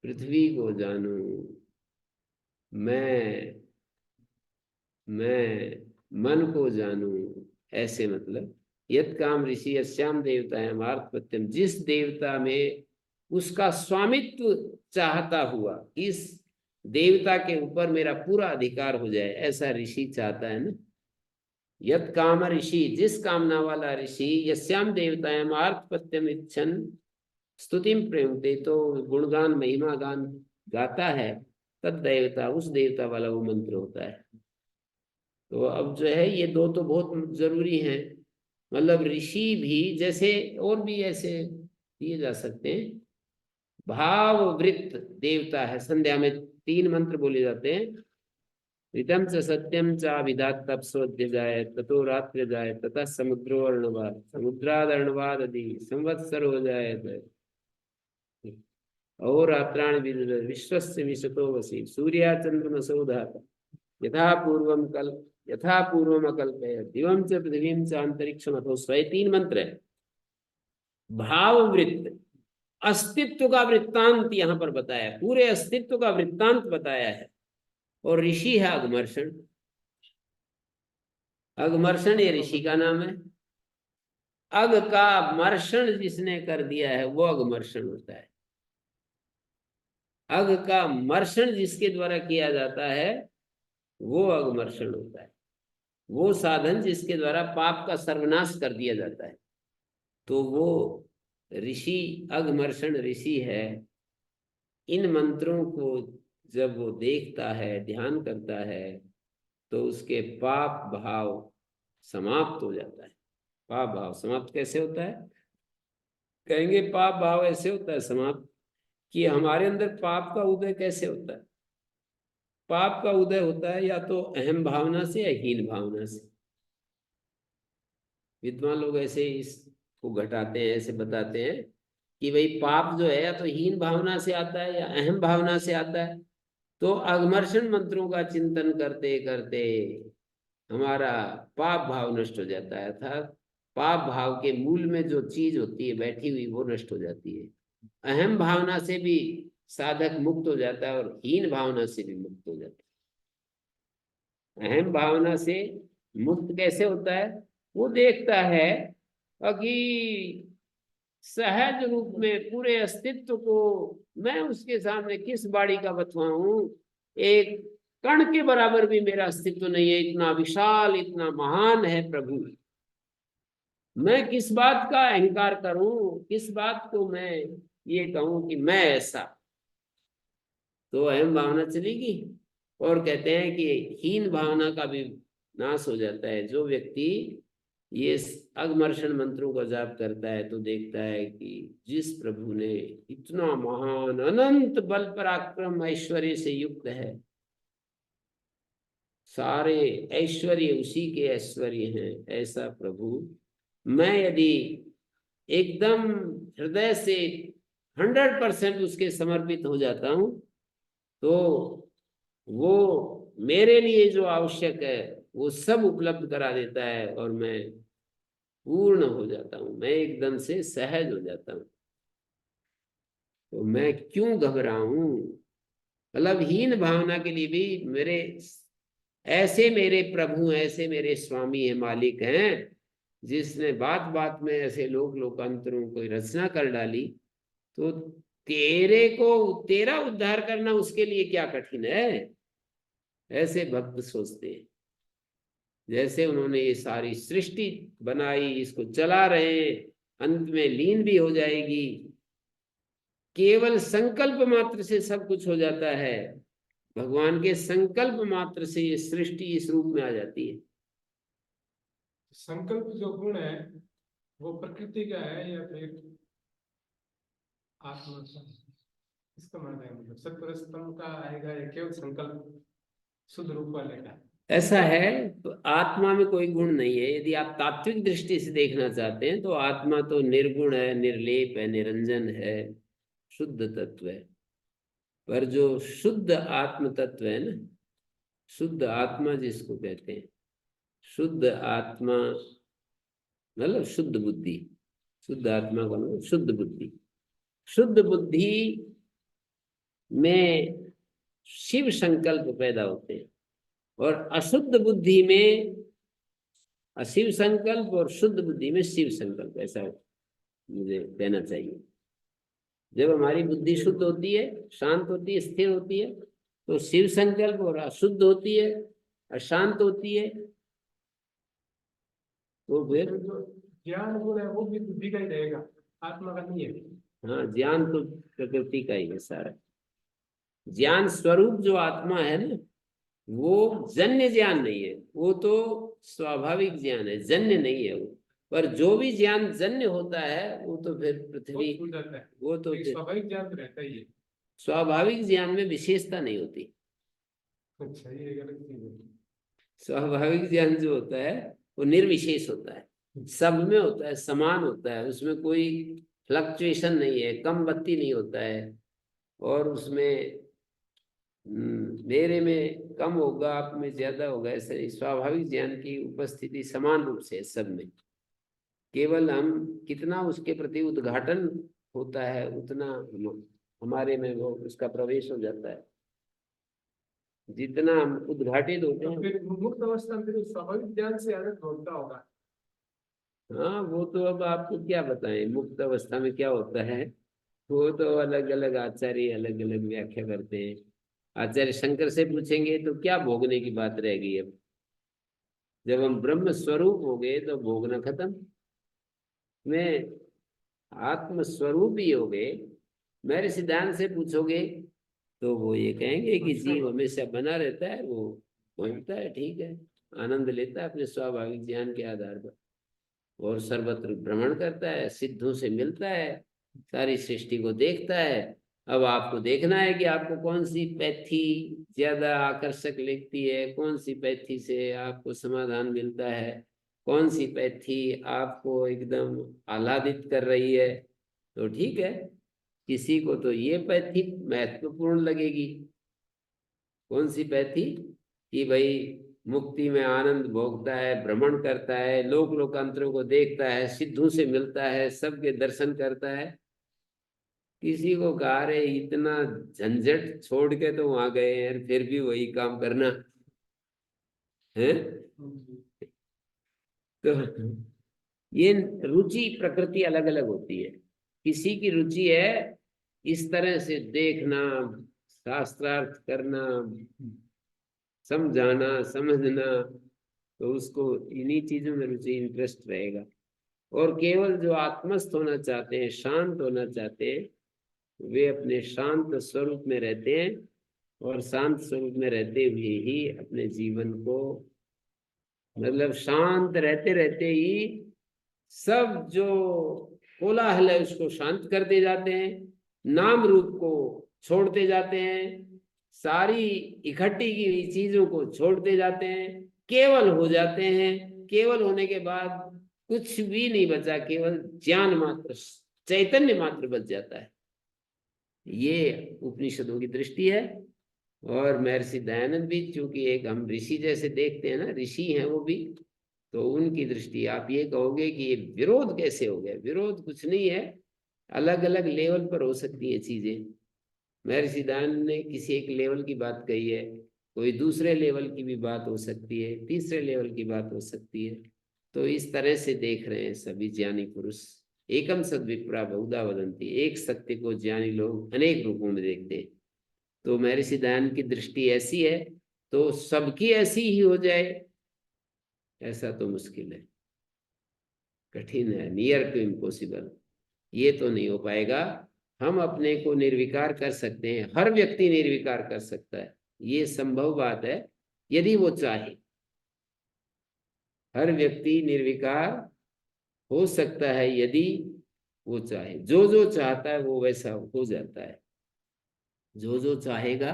पृथ्वी को जानूं, मैं मैं मन को जानूं, ऐसे मतलब यत काम ऋषि यस्याम देवतायाम आर्थपत्यम, जिस देवता में उसका स्वामित्व चाहता हुआ, इस देवता के ऊपर मेरा पूरा अधिकार हो जाए, ऐसा ऋषि चाहता है ना। यत काम ऋषि, जिस कामना वाला ऋषि, यस्याम देवतायाम आर्थपत्यम इच्छन स्तुतिम प्रेमते, तो गुणगान महिमा गान गाता है, तद देवता, उस देवता वाला वो मंत्र होता है। तो अब जो है ये दो तो बहुत जरूरी हैं। मतलब ऋषि भी, जैसे और भी ऐसे दिए जा सकते हैं, भाववृत्त देवता है। संध्या में 3 मंत्र बोले जाते हैं, ऋतम च सत्यम च विधात तपस्वद्य जाय ततो रात्र जाय ततः समुद्रो अर्णवाद समुद्राद अर्णवाद आदि संवत्सर हो जाए, और रात्राणि विश्वस्य विशतो वसी सूर्या चंद्रमसो धाता यथा पूर्वम अकल्पय दिवम च पृथ्वीम च अंतरिक्षम अथो स्व। 3 मंत्र है। भाववृत्त, अस्तित्व का वृत्तांत यहाँ पर बताया है, पूरे अस्तित्व का वृत्तांत बताया है। और ऋषि है अगमर्षण। अगमर्षण ये ऋषि का नाम है। अग का मर्षण जिसने कर दिया है वो अगमर्षण होता है। अग का मर्षण जिसके द्वारा किया जाता है वो अगमर्षण होता है। वो साधन जिसके द्वारा पाप का सर्वनाश कर दिया जाता है, तो वो ऋषि, अगमर्षण ऋषि है। इन मंत्रों को जब वो देखता है, ध्यान करता है, तो उसके पाप भाव समाप्त हो जाता है। पाप भाव समाप्त कैसे होता है? कहेंगे पाप भाव ऐसे होता है समाप्त कि हमारे अंदर पाप का उदय कैसे होता है? पाप का उदय होता है या तो अहम भावना से या हीन भावना से। विद्वान लोग ऐसे इसको घटाते हैं, ऐसे बताते हैं कि भाई पाप जो है या तो हीन भावना से आता है या अहम भावना से आता है। तो अगमर्षण मंत्रों का चिंतन करते करते हमारा पाप भाव नष्ट हो जाता है, अर्थात पाप भाव के मूल में जो चीज होती है बैठी हुई वो नष्ट हो जाती है। अहम भावना से भी साधक मुक्त हो जाता है और हीन भावना से भी मुक्त हो जाता है। अहम भावना से मुक्त कैसे होता है? वो देखता है कि सहज रूप में पूरे अस्तित्व को मैं उसके सामने किस बाड़ी का बथुआ हूं, एक कण के बराबर भी मेरा अस्तित्व नहीं है, इतना विशाल इतना महान है प्रभु। मैं किस बात का अहंकार करूं, किस बात को मैं ये कहूं कि मैं ऐसा। तो अहम भावना चलेगी। और कहते हैं कि हीन भावना का भी नाश हो जाता है। जो व्यक्ति ये अगमर्षण मंत्रों का जाप करता है तो देखता है कि जिस प्रभु ने इतना महान अनंत बल पराक्रम ऐश्वर्य से युक्त है, सारे ऐश्वर्य उसी के ऐश्वर्य हैं, ऐसा प्रभु मैं यदि एकदम हृदय से 100% उसके समर्पित हो जाता हूं, तो वो मेरे लिए जो आवश्यक है वो सब उपलब्ध करा देता है और मैं पूर्ण हो जाता हूं, मैं एकदम से सहज हो जाता हूं। तो मैं क्यों घबराऊं? मतलब हीन भावना के लिए भी मेरे ऐसे मेरे प्रभु, ऐसे मेरे स्वामी है, मालिक हैं, जिसने बात बात में ऐसे लोक लोकांतरों को रचना कर डाली। तो तेरे को तेरा उद्धार करना उसके लिए क्या कठिन है? ऐसे भक्त सोचते हैं। जैसे उन्होंने ये सारी सृष्टि बनाई, इसको चला रहे हैं, अंत में लीन भी हो जाएगी। केवल संकल्प मात्र से सब कुछ हो जाता है। भगवान के संकल्प मात्र से ये सृष्टि इस रूप में आ जाती है। संकल्प जो गुण है वो प्रकृति का है या फिर आत्मा का इसका मतलब है, मतलब सत्पुरुषोत्तम का आएगा या केवल संकल्प शुद्ध रूप वाले का? ऐसा है तो आत्मा में कोई गुण नहीं है। यदि आप तात्विक दृष्टि से देखना चाहते हैं तो आत्मा तो निर्गुण है, निर्लेप है, निरंजन है, शुद्ध तत्व है। पर जो शुद्ध आत्म तत्व है ना, शुद्ध आत्मा जिसको कहते हैं, शुद्ध आत्मा मतलब शुद्ध बुद्धि। शुद्ध आत्मा का मतलब शुद्ध बुद्धि। शुद्ध बुद्धि में शिव संकल्प पैदा होते हैं, और अशुद्ध बुद्धि में अशिव संकल्प, और शुद्ध बुद्धि में शिव संकल्प। ऐसा मुझे कहना चाहिए। जब हमारी बुद्धि शुद्ध होती है, शांत होती है, स्थिर होती है, तो शिव संकल्प, और अशुद्ध होती है, अशांत होती है, तो फिर तो जो ज्ञान गुण है वो भी बुद्धि का ही रहेगा, आत्मा का नहीं है। हाँ, ज्ञान तो प्रकृति का ही है सारा। ज्ञान स्वरूप जो आत्मा है ना, वो जन्य ज्ञान नहीं है, वो तो स्वाभाविक ज्ञान है, जन्य नहीं है वो। पर जो भी ज्ञान जन्य होता है वो तो फिर वो पृथ्वी, छूट जाता है, वो तो लेकिन फिर स्वाभाविक ज्ञान तो रहता ही है। स्वाभाविक ज्ञान में विशेषता नहीं होती। अच्छा, ये एक अलग चीज है। स्वाभाविक ज्ञान जो होता है वो निर्विशेष होता है, सब में होता है, समान होता है, उसमें कोई फ्लक्चुएशन नहीं है, कम बत्ती नहीं होता है। और उसमें मेरे में कम होगा, आप में ज्यादा होगा, ऐसे नहीं। स्वाभाविक ज्ञान की उपस्थिति समान रूप से है सब में। केवल हम कितना उसके प्रति उद्घाटन होता है उतना हमारे में वो उसका प्रवेश हो जाता है। जितना हम उद्घाटित होते तो हैं। फिर मुक्त अवस्था में फिर स्वाभाविक ज्ञान से आनंद होता होगा। हाँ, वो तो अब आपको क्या बताएं मुक्त अवस्था में क्या होता है। वो तो अलग अलग आचार्य अलग अलग व्याख्या करते हैं। आचार्य शंकर से पूछेंगे तो क्या भोगने की बात रह गई अब। जब हम ब्रह्म स्वरूप हो गए तो भोगना खत्म। में आत्म स्वरूप ही हो गए। मेरे सिद्धांत से पूछोगे तो वो ये कहेंगे कि जीव हमेशा बना रहता है, वो घूमता है, ठीक है, आनंद लेता है अपने स्वाभाविक ज्ञान के आधार पर, और सर्वत्र भ्रमण करता है, सिद्धों से मिलता है, सारी सृष्टि को देखता है। अब आपको देखना है कि आपको कौन सी पैथी ज्यादा आकर्षक लगती है, कौन सी पैथी से आपको समाधान मिलता है, कौन सी पैथी आपको एकदम आह्लादित कर रही है। तो ठीक है, किसी को तो ये पैथी महत्वपूर्ण लगेगी। कौन सी पैथी? कि भाई मुक्ति में आनंद भोगता है, भ्रमण करता है, लोक लोकांतरों को देखता है, सिद्धों से मिलता है, सबके दर्शन करता है। किसी को कहा रे इतना झंझट छोड़ के तो वहां गए हैं, फिर भी वही काम करना है। तो ये रुचि प्रकृति अलग अलग होती है। किसी की रुचि है इस तरह से देखना, शास्त्रार्थ करना, समझाना, समझना, तो उसको इन्हीं चीजों में रुचि, इंटरेस्ट रहेगा। और केवल जो आत्मस्थ होना चाहते हैं, शांत होना चाहते हैं, वे अपने शांत स्वरूप में रहते हैं, और शांत स्वरूप में रहते हुए ही अपने जीवन को, मतलब शांत रहते रहते ही सब जो कोलाहल है उसको शांत करते जाते हैं, नाम रूप को छोड़ते जाते हैं, सारी इकट्ठी की हुई चीजों को छोड़ते जाते हैं, केवल हो जाते हैं। केवल होने के बाद कुछ भी नहीं बचा, केवल ज्ञान मात्र, चैतन्य मात्र बच जाता है। ये उपनिषदों की दृष्टि है। और महर्षि दयानंद भी, चूंकि एक हम ऋषि जैसे देखते हैं ना, ऋषि हैं वो भी, तो उनकी दृष्टि आप ये कहोगे कि ये विरोध कैसे हो गया। विरोध कुछ नहीं है, अलग अलग लेवल पर हो सकती है चीजें। महर्षि दयानंद ने किसी एक लेवल की बात कही है, कोई दूसरे लेवल की भी बात हो सकती है, तीसरे लेवल की बात हो सकती है। तो इस तरह से देख रहे हैं सभी ज्ञानी पुरुष। एकम सद्विप्रा बहुधा वदंती, एक सत्य को ज्ञानी लोग अनेक रूपों में देखते हैं। तो महर्षि दयानंद की दृष्टि ऐसी है, तो सबकी ऐसी ही हो जाए ऐसा तो मुश्किल है, कठिन है, नियर टू इम्पॉसिबल। ये तो नहीं हो पाएगा। हम अपने को निर्विकार कर सकते हैं, हर व्यक्ति निर्विकार कर सकता है, ये संभव बात है यदि वो चाहे। हर व्यक्ति निर्विकार हो सकता है यदि वो चाहे, जो जो चाहता है वो वैसा हो जाता है, जो जो चाहेगा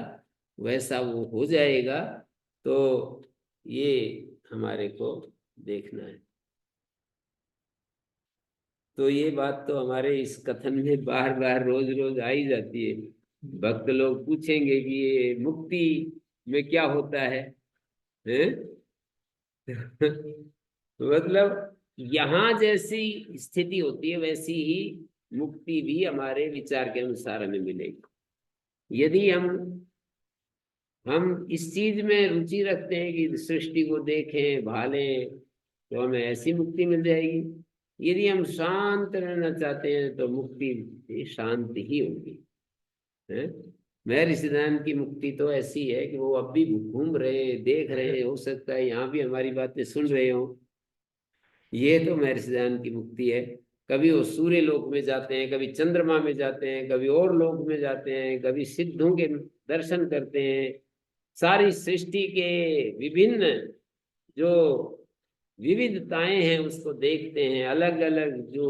वैसा वो हो जाएगा। तो ये हमारे को देखना है। तो ये बात तो हमारे इस कथन में बार बार रोज रोज आ ही जाती है। भक्त लोग पूछेंगे कि ये मुक्ति में क्या होता है, हैं? मतलब यहाँ जैसी स्थिति होती है वैसी ही मुक्ति भी हमारे विचार के अनुसार हमें मिलेगी। यदि हम इस चीज में रुचि रखते हैं कि सृष्टि को देखें भालें, तो हमें ऐसी मुक्ति मिल जाएगी। यदि हम शांत रहना चाहते हैं तो मुक्ति शांत ही होगी, है। महर्षि सिद्धांत की मुक्ति तो ऐसी है कि वो अब भी घूम रहे, देख रहे हैं, हो सकता है यहाँ भी हमारी बातें सुन रहे हो। ये तो महर्षि सिद्धांत की मुक्ति है। कभी वो सूर्य लोक में जाते हैं, कभी चंद्रमा में जाते हैं, कभी और लोक में जाते हैं, कभी सिद्धों के दर्शन करते हैं। सारी सृष्टि के विभिन्न जो विविधताएं हैं उसको देखते हैं, अलग अलग जो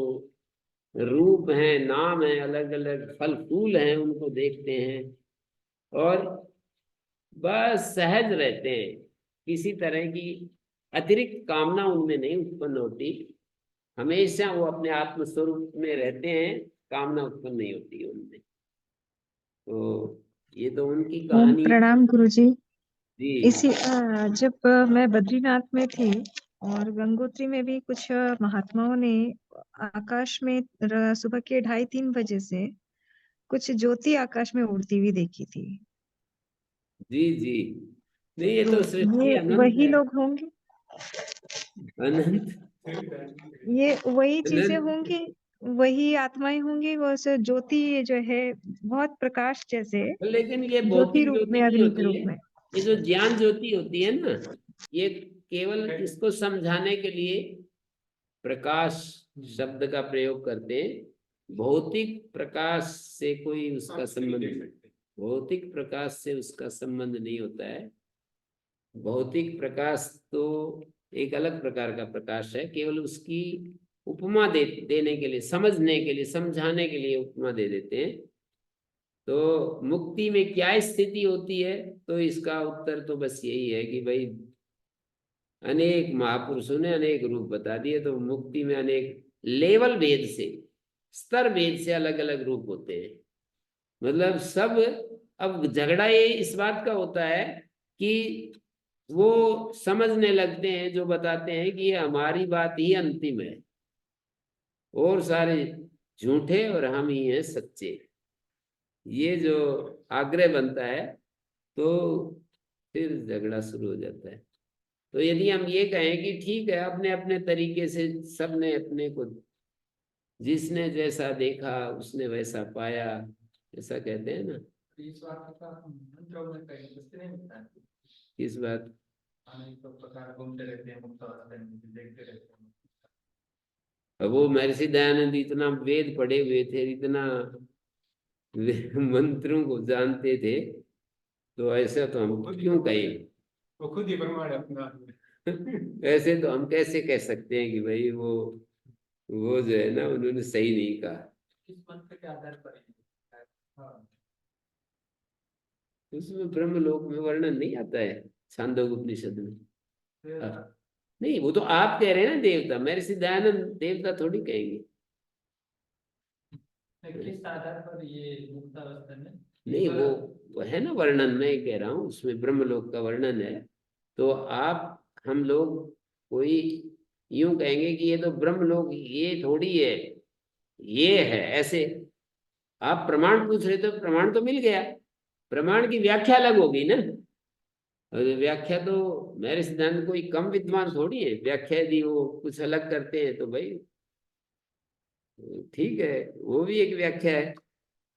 रूप हैं, नाम हैं, अलग अलग फल फूल हैं उनको देखते हैं, और बस सहज रहते हैं। किसी तरह की अतिरिक्त कामना उनमें नहीं उत्पन्न होती, हमेशा वो अपने आत्म स्वरूप में रहते हैं, कामना उत्पन्न नहीं होती उनमें। तो ये तो उनकी ओम कहानी प्रणाम गुरुजी। जी। जब मैं बद्रीनाथ में थी और गंगोत्री में भी कुछ महात्माओं ने आकाश में सुबह के 2:30-3 बजे से कुछ ज्योति आकाश में उड़ती हुई देखी थी। जी जी, नहीं ये तो तो सृष्टि ये अनंत वही है। लोग होंगे, अनंत ये वही चीजें अनंत। होंगी, वही आत्माएं होंगी। वो ज्योति जो है बहुत प्रकाश जैसे लेकिन ये ज्योति भौतिक रूप ज्योति में, नहीं अग्नि के होती रूप है। में। ये जो ज्ञान ज्योति होती है ना, ये केवल इसको समझाने के लिए प्रकाश शब्द का प्रयोग करते हैं। भौतिक प्रकाश से कोई उसका संबंध, भौतिक प्रकाश से उसका संबंध नहीं होता है। भौतिक प्रकाश तो एक अलग प्रकार का प्रकाश है, केवल उसकी उपमा देने के लिए, समझने के लिए, समझाने के लिए उपमा दे देते हैं। तो मुक्ति में क्या स्थिति होती है, तो इसका उत्तर तो बस यही है कि भाई अनेक महापुरुषों ने अनेक रूप बता दिए। तो मुक्ति में अनेक लेवल भेद से, स्तर भेद से अलग अलग रूप होते हैं। मतलब सब, अब झगड़ा ये इस बात का होता है कि वो समझने लगते हैं जो बताते हैं कि ये हमारी बात ही अंतिम है और सारे झूठे और हम ही हैं सच्चे। ये जो आग्रह बनता है तो फिर झगड़ा शुरू हो जाता है। तो यदि हम ये कहें कि ठीक है, अपने अपने तरीके से सबने अपने को, जिसने जैसा देखा उसने वैसा पाया, ऐसा कहते हैं ना। इस बात का मंत्रों में कहीं कुछ नहीं होता है। किस बात? अनेक प्रकार घूमते रहते हैं, मुक्त अवस्था में देखते रहते हैं। अब वो महर्षि दयानंद इतना वेद पढ़े हुए थे, इतना मंत्रों को जानते थे, तो ऐसा तो हम क्यों कहें? वो खुद ही प्रमाण है अपना। ऐसे तो हम कैसे कह सकते हैं कि भाई वो जो है ना उन्होंने सही नहीं कहा। किस मंत्र के आधार पर है? हाँ, उसमें ब्रह्मलोक में वर्णन नहीं आता है छांदोग्य उपनिषद में। नहीं, वो तो आप कह रहे हैं ना देवता, महर्षि दयानंद देवता थोड़ी कहेंगे। किस आधार पर ये मुक्त अवस्था में? नहीं, वो है ना वर्णन, मैं कह रहा हूँ उसमें ब्रह्मलोक का वर्णन है। तो हम लोग कोई यूं कहेंगे कि ये तो ब्रह्मलोक, ये थोड़ी है, ये है ऐसे। आप प्रमाण पूछ रहे तो प्रमाण तो मिल गया, प्रमाण की व्याख्या अलग होगी ना। और व्याख्या तो मेरे सिद्धांत कोई कम विद्वान थोड़ी है, व्याख्या यदि वो कुछ अलग करते हैं तो भाई ठीक है, वो भी एक व्याख्या है।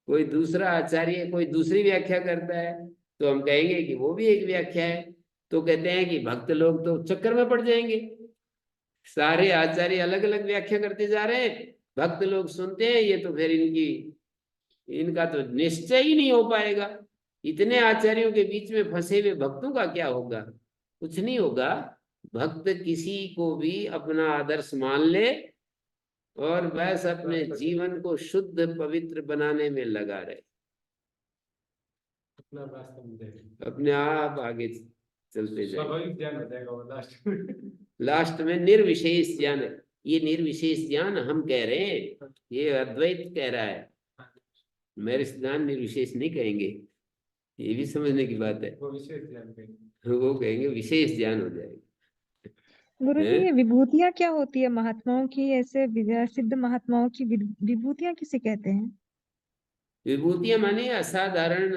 कोई दूसरा आचार्य कोई दूसरी व्याख्या करता है तो हम कहेंगे कि वो भी एक व्याख्या है। तो कहते हैं कि भक्त लोग तो चक्कर में पड़ जाएंगे, सारे आचार्य अलग अलग व्याख्या करते जा रहे हैं, भक्त लोग सुनते हैं, ये तो फिर इनका तो निश्चय ही नहीं हो पाएगा। इतने आचार्यों के बीच में फंसे हुए भक्तों का क्या होगा? कुछ नहीं होगा। भक्त किसी को भी अपना आदर्श मान ले और बस अपने जीवन को शुद्ध पवित्र बनाने में लगा रहे, अपना रास्ता मिल जाएगा, अपने आप आगे चलते जाए। स्वाभाविक ज्ञान हो जाएगा वो लास्ट में। लास्ट में निर्विशेष ज्ञान। ये निर्विशेष ज्ञान हम कह रहे हैं, ये अद्वैत कह रहा है, मेरे सिद्धांत निर्विशेष नहीं कहेंगे, ये भी समझने की बात है। वो विशेष ज्ञान कहेंगे, वो कहेंगे विशेष ज्ञान हो जाएगा। गुरुजी, हैं? ये विभूतियां क्या होती है महात्माओं की? ऐसे सिद्ध महात्माओं की विभूतियां किसे कहते हैं? विभूतियां माने असाधारण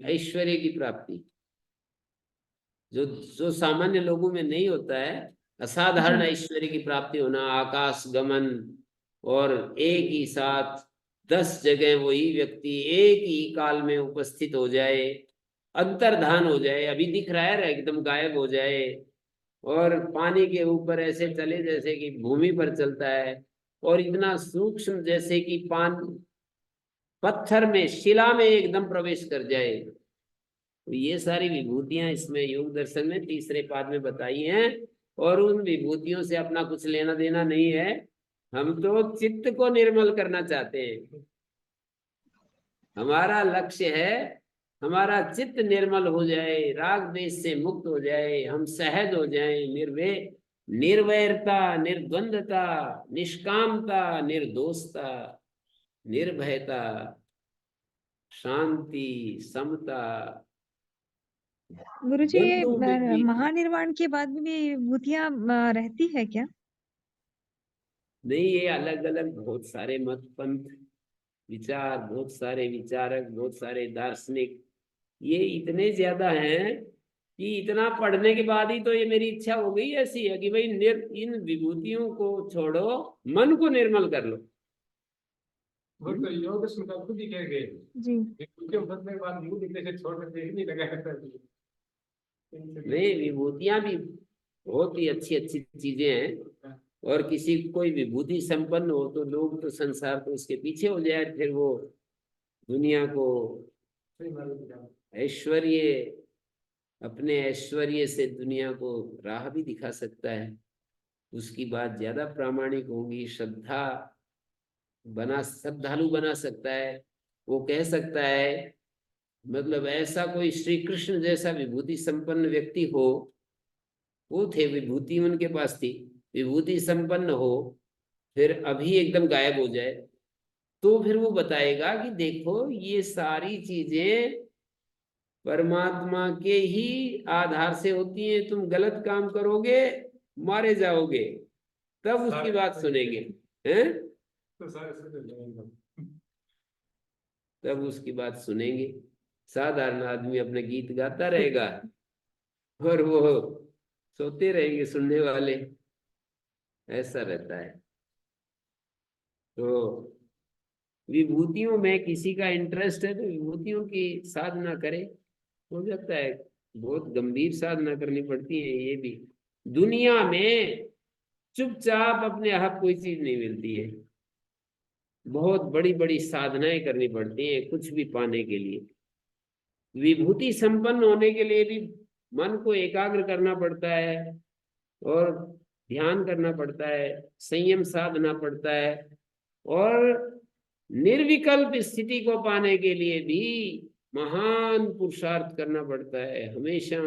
ऐश्वर्य की प्राप्ति, जो जो सामान्य लोगों में नहीं होता है। असाधारण जी। ऐश्वर्य की प्राप्ति होना, आकाश गमन, और एक ही साथ 10 जगह वही व्यक्ति एक ही काल में उपस्थित हो जाए, अंतर्धान हो जाए, अभी दिख रहा है एकदम गायब हो जाए, और पानी के ऊपर ऐसे चले जैसे कि भूमि पर चलता है, और इतना सूक्ष्म जैसे कि पत्थर में, शिला में एकदम प्रवेश कर जाए। तो ये सारी विभूतियां इसमें योग दर्शन में तीसरे पाद में बताई हैं, और उन विभूतियों से अपना कुछ लेना देना नहीं है। हम तो चित्त को निर्मल करना चाहते हैं, हमारा लक्ष्य है हमारा चित्त निर्मल हो जाए, राग द्वेष से मुक्त हो जाए, हम सहज हो जाए, निर्वैरता, निर्द्वंदता, निष्कामता, निर्दोषता, निर्भयता, शांति, समता। गुरुजी, ये द्वंद्वों में भी महानिर्वाण के बाद भी विभूतियां रहती है क्या? नहीं, ये अलग अलग बहुत सारे मत पंथ विचार, बहुत सारे विचारक, बहुत सारे दार्शनिक, ये इतने ज्यादा हैं कि इतना पढ़ने के बाद ही तो ये मेरी इच्छा हो गई ऐसी है कि भाई इन विभूतियों को छोड़ो, मन को निर्मल कर लो। वो तो योग दर्शन का खुद ही कह गए जी। उनके बदले के बाद मुंह दिखने से छोड़ करके ही नहीं लगा करता था। नहीं, विभूतियां भी बहुत ही अच्छी अच्छी चीजें हैं, और किसी कोई विभूति संपन्न हो तो लोग तो संसार तो उसके पीछे हो जाए, फिर वो दुनिया को ऐश्वर्य, अपने ऐश्वर्य से दुनिया को राह भी दिखा सकता है, उसकी बात ज्यादा प्रामाणिक होगी, श्रद्धालु बना सकता है। वो कह सकता है, मतलब ऐसा कोई श्री कृष्ण जैसा विभूति संपन्न व्यक्ति हो, वो थे, विभूति उनके पास थी, विभूति संपन्न हो, फिर अभी एकदम गायब हो जाए, तो फिर वो बताएगा कि देखो ये सारी चीजें परमात्मा के ही आधार से होती हैं, तुम गलत काम करोगे मारे जाओगे, तब उसकी बात सुनेंगे, हैं? तो सारे सुन लेंगे, तब उसकी बात सुनेंगे। साधारण आदमी अपने गीत गाता रहेगा और वो सोते रहेंगे सुनने वाले, ऐसा रहता है। तो विभूतियों में किसी का इंटरेस्ट है तो विभूतियों की साधना करे, हो जाता है। बहुत गंभीर साधना करनी पड़ती है ये भी। दुनिया में चुपचाप अपने आप कोई चीज नहीं मिलती है, बहुत बड़ी बड़ी साधनाएं करनी पड़ती हैं कुछ भी पाने के लिए। विभूति संपन्न होने के लिए भी मन को एकाग्र करना पड़ता है, और ध्यान करना पड़ता है, संयम साधना पड़ता है, और निर्विकल्प स्थिति को पाने के लिए भी महान पुरुषार्थ करना पड़ता है, हमेशा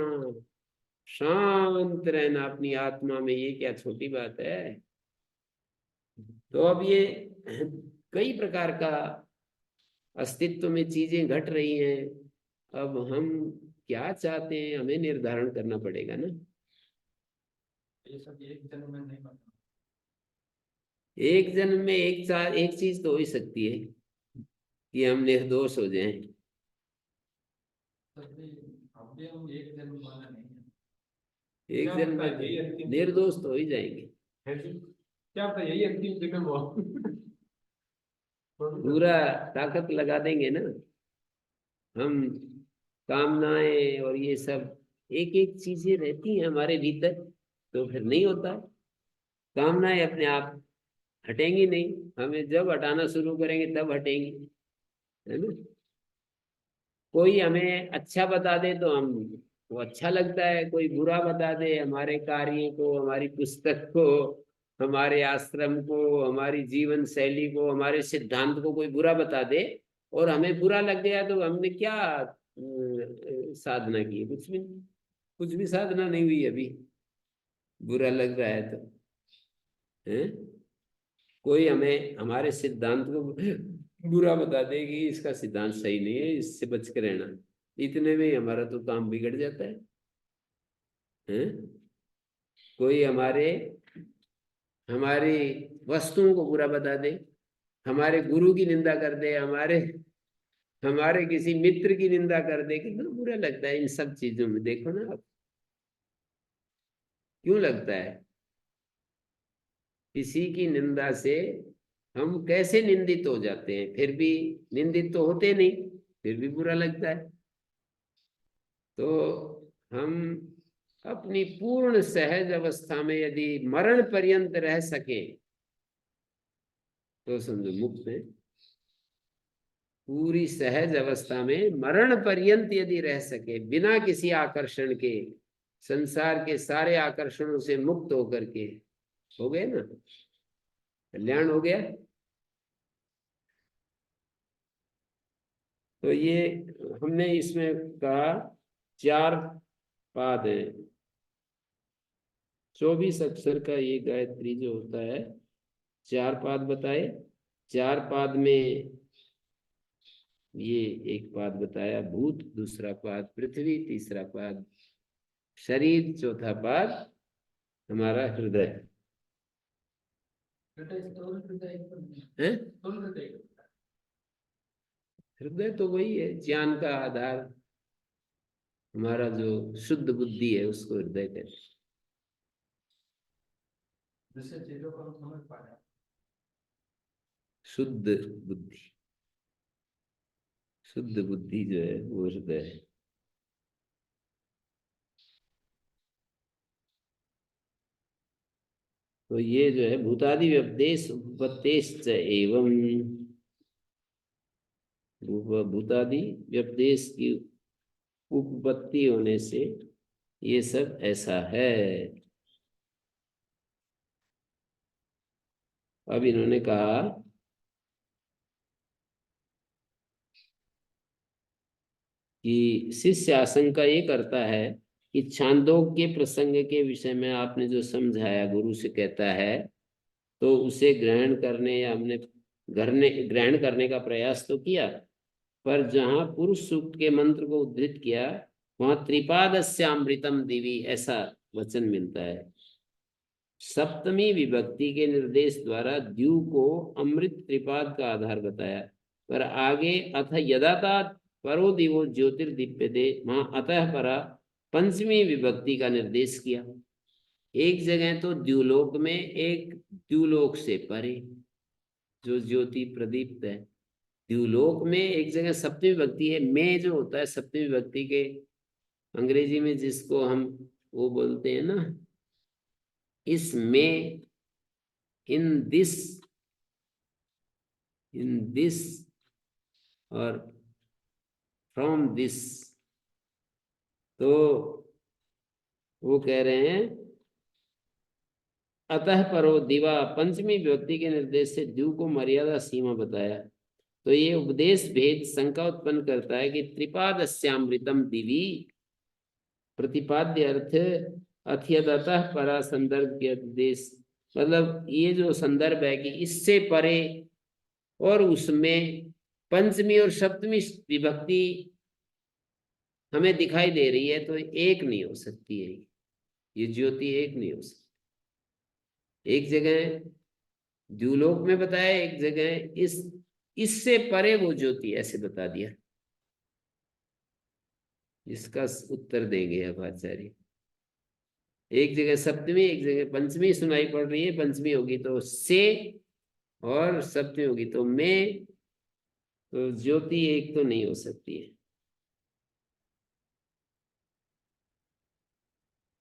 शांत रहना अपनी आत्मा में, ये क्या छोटी बात है। तो अब ये कई प्रकार का अस्तित्व में चीजें घट रही हैं, अब हम क्या चाहते हैं हमें निर्धारण करना पड़ेगा ना। ये सब एक जन्म में नहीं पता, एक जन्म में एक चीज तो हो ही सकती है कि हम निर्दोष हो जाएं। अभी हम एक जन्म वाला नहीं है, एक क्या जन्म पता में यही अंतिम निर्दोष तो हो ही जाएंगे। है जी? क्या पता यही अंतिम जन्म हो। पूरा ताकत लगा देंगे ना हम, कामनाएं और ये सब एक एक चीजें रहती हैं हमारे भीतर, तो फिर नहीं होता। कामनाएं अपने आप हटेंगी नहीं, हमें जब हटाना शुरू करेंगे तब हटेंगी, है ना। कोई हमें अच्छा बता दे तो हम, वो अच्छा लगता है, कोई बुरा बता दे हमारे कार्य को, हमारी पुस्तक को, हमारे आश्रम को, हमारी जीवन शैली को, हमारे सिद्धांत को कोई बुरा बता दे और हमें बुरा लग गया तो हमने क्या साधना की? कुछ भी साधना नहीं हुई अभी, बुरा लग रहा है तो। हैं? कोई हमें हमारे सिद्धांत को बुरा बता दे कि इसका सिद्धांत सही नहीं है, इससे बच के रहना, इतने में ही हमारा तो काम बिगड़ जाता है। हैं? कोई हमारी वस्तुओं को बुरा बता दे, हमारे गुरु की निंदा कर दे, हमारे हमारे किसी मित्र की निंदा कर दे, कितना बुरा लगता है इन सब चीजों में। देखो ना आप, क्यों लगता है? किसी की निंदा से हम कैसे निंदित हो जाते हैं, फिर भी निंदित तो होते नहीं, फिर भी बुरा लगता है। तो हम अपनी पूर्ण सहज अवस्था में यदि मरण पर्यंत रह सके तो समझो मुक्त है। पूरी सहज अवस्था में मरण पर्यंत यदि रह सके बिना किसी आकर्षण के, संसार के सारे आकर्षणों से मुक्त होकर के, हो गए ना, कल्याण हो गया। तो ये हमने इसमें कहा 4 पाद है, 24 अक्षर का ये गायत्री जो होता है, 4 पाद बताए। 4 पाद में ये एक पाद बताया भूत, दूसरा पाद पृथ्वी, तीसरा पाद शरीर, चौथा पाद हमारा हृदय है। हृदय तो वही है, ज्ञान का आधार, हमारा जो शुद्ध बुद्धि है उसको हृदय कहते हैं। जिससे चीजों को हम समझ पा रहे हैं। शुद्ध बुद्धि, शुद्ध बुद्धि जो है वो हृदय है। तो ये जो है भूतादि व्यपदेश उपपत्तेश्च एवं, भूतादि व्यपदेश की उपपत्ति होने से ये सब ऐसा है। अब इन्होंने कहा कि शिष्य आशंका ये करता है कि छांदोग्य प्रसंग के विषय में आपने जो समझाया, गुरु से कहता है तो उसे ग्रहण करने, या हमने ग्रहण करने का प्रयास तो किया, पर जहां पुरुष सूक्त के मंत्र को उद्धृत किया वहां त्रिपादस्यामृतम दिवी ऐसा वचन मिलता है। सप्तमी विभक्ति के निर्देश द्वारा द्यू को अमृत त्रिपाद का आधार बताया, पर आगे अथ यदाता परो दिवो ज्योतिर्दीप्यते वहां अतः परा पंचमी विभक्ति का निर्देश किया। एक जगह तो द्यूलोक में, एक द्यूलोक से परे जो ज्योति प्रदीप्त है द्यूलोक में, एक जगह सप्तमी विभक्ति है। में जो होता है सप्तमी विभक्ति के अंग्रेजी में जिसको हम वो बोलते हैं ना, इस में, इन दिस और फ्रॉम दिस, तो वो कह रहे हैं अतः परो दिवा पंचमी विभक्ति के निर्देश से द्यू को मर्यादा सीमा बताया। तो ये उपदेश भेद शंका उत्पन्न करता है कि त्रिपादस्यामृतम दिवी प्रतिपाद्य अर्थ अथयतः परा संदर्भ के उपदेश, मतलब ये जो संदर्भ है कि इससे परे और उसमें पंचमी और सप्तमी विभक्ति हमें दिखाई दे रही है, तो एक नहीं हो सकती है ये ज्योति, एक नहीं हो सकती। एक जगह द्यूलोक में बताया, एक जगह इससे परे वो ज्योति, ऐसे बता दिया। इसका उत्तर देंगे अब आचार्य। एक जगह सप्तमी, एक जगह पंचमी सुनाई पड़ रही है, पंचमी होगी तो से और सप्तमी होगी तो में, तो ज्योति एक तो नहीं हो सकती है।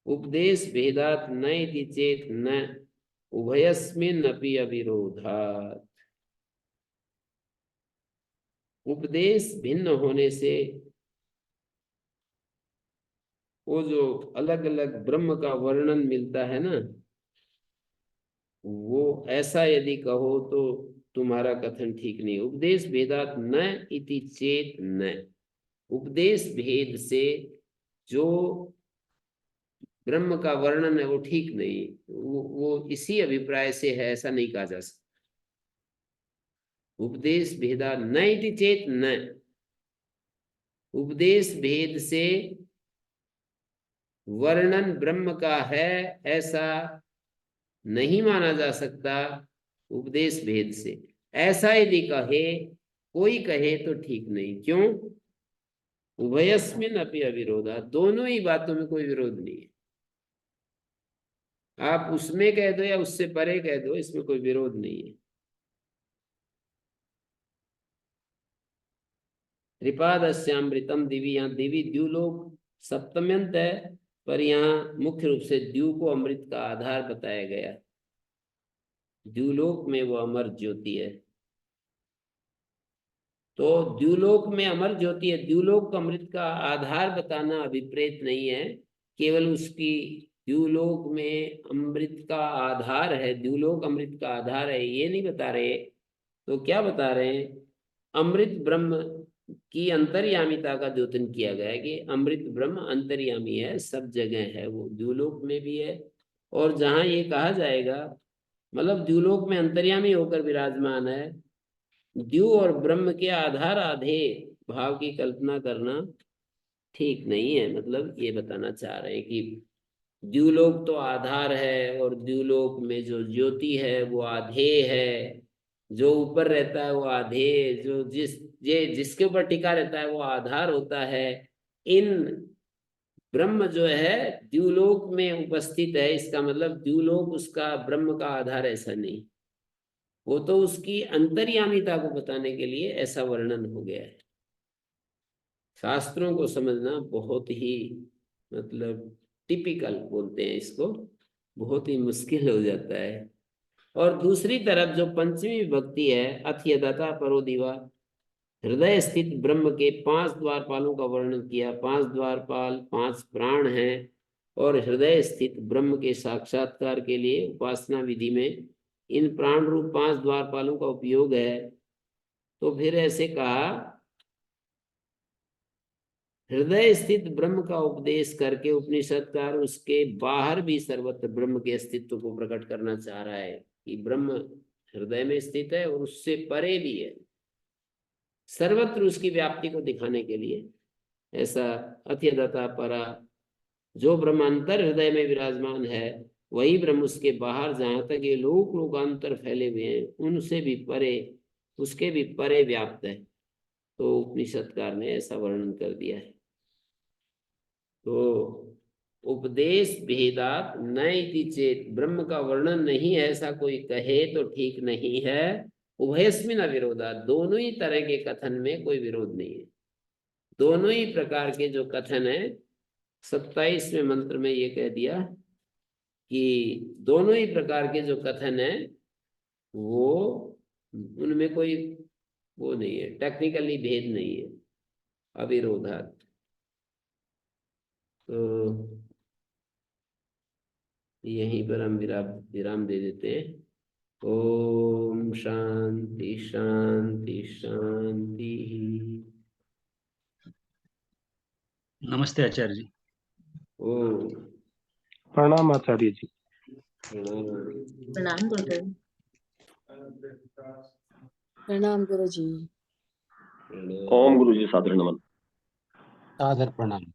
उपदेश भेदात न इति चेत न उभयस्मिन् अपि अविरोधात्। उपदेश भिन्न होने से वो जो अलग अलग ब्रह्म का वर्णन मिलता है ना, ऐसा यदि कहो तो तुम्हारा कथन ठीक नहीं। उपदेश भेदात न इति चेत न, उपदेश भेद से जो ब्रह्म का वर्णन है वो ठीक नहीं, वो इसी अभिप्राय से है, ऐसा नहीं कहा जा सकता। उपदेश भेदा न इति चेत न, उपदेश भेद से वर्णन ब्रह्म का है ऐसा नहीं माना जा सकता उपदेश भेद से। ऐसा यदि कहे, कोई कहे तो ठीक नहीं। क्यों? उभयस्मिन अपि अविरोधा, दोनों ही बातों में कोई विरोध नहीं है। आप उसमें कह दो या उससे परे कह दो, इसमें कोई विरोध नहीं है। त्रिपादस्यामृतम दिवी, यहाँ दिवी द्युलोक सप्तम्यंत है, पर यहाँ मुख्य रूप से द्यू को अमृत का आधार बताया गया। द्युलोक में वो अमर ज्योति है, तो द्युलोक में अमर ज्योति है। द्युलोक अमृत का आधार बताना अभिप्रेत नहीं है, केवल उसकी द्युलोक में अमृत का आधार है, द्युलोक अमृत का आधार है, ये नहीं बता रहे। तो क्या बता रहे हैं? अमृत ब्रह्म की अंतर्यामिता का द्योतन किया गया है कि अमृत ब्रह्म अंतर्यामी है, सब जगह है, वो द्युलोक में भी है। और जहां ये कहा जाएगा, मतलब द्युलोक में अंतर्यामी होकर विराजमान है, द्यू और ब्रह्म के आधार आधे भाव की कल्पना करना ठीक नहीं है। मतलब ये बताना चाह रहे हैं कि द्युलोक तो आधार है और द्युलोक में जो ज्योति है वो आधे है, जो ऊपर रहता है वो आधे, जो जिसके ऊपर टिका रहता है वो आधार होता है। इन ब्रह्म जो है द्युलोक में उपस्थित है, इसका मतलब द्युलोक उसका ब्रह्म का आधार ऐसा नहीं, वो तो उसकी अंतर्यामिता को बताने के लिए ऐसा वर्णन हो गया है। शास्त्रों को समझना बहुत ही, मतलब टिपिकल बोलते हैं इसको, बहुत ही मुश्किल हो जाता है। और दूसरी तरफ जो पंचमी विभक्ति है, अथ यदता परो दिवा, हृदय स्थित ब्रह्म के 5 द्वारपालों का वर्णन किया। 5 द्वारपाल 5 प्राण हैं, और हृदय स्थित ब्रह्म के साक्षात्कार के लिए उपासना विधि में इन प्राण रूप 5 द्वारपालों का उपयोग है। तो फिर ऐसे कहा, हृदय स्थित ब्रह्म का उपदेश करके उपनिषदकार उसके बाहर भी सर्वत्र ब्रह्म के अस्तित्व को प्रकट करना चाह रहा है कि ब्रह्म हृदय में स्थित है और उससे परे भी है, सर्वत्र उसकी व्याप्ति को दिखाने के लिए। ऐसा अत्यदता परा, जो ब्रह्म अंतर हृदय में विराजमान है वही ब्रह्म उसके बाहर, जहां तक ये लोक लोकांतर फैले हुए हैं उनसे भी परे, उसके भी परे व्याप्त है। तो उपनिषदकार ने ऐसा वर्णन कर दिया है। तो उपदेश भेदात न इति चेत, ब्रह्म का वर्णन नहीं है ऐसा कोई कहे तो ठीक नहीं है। उभयस्मिन अविरोधा, दोनों ही तरह के कथन में कोई विरोध नहीं है। दोनों ही प्रकार के जो कथन है, 27वें मंत्र में ये कह दिया कि दोनों ही प्रकार के जो कथन है वो, उनमें कोई वो नहीं है, टेक्निकली भेद नहीं है, अविरोधात। तो यहीं पर हम विराम दे देते हैं। ओम शांति शांति शांति। नमस्ते आचार्य जी। ओम प्रणाम आचार्य जी। प्रणाम गुरुदेव। प्रणाम गुरु जी। ओम गुरु जी, सादर नमन। सादर प्रणाम।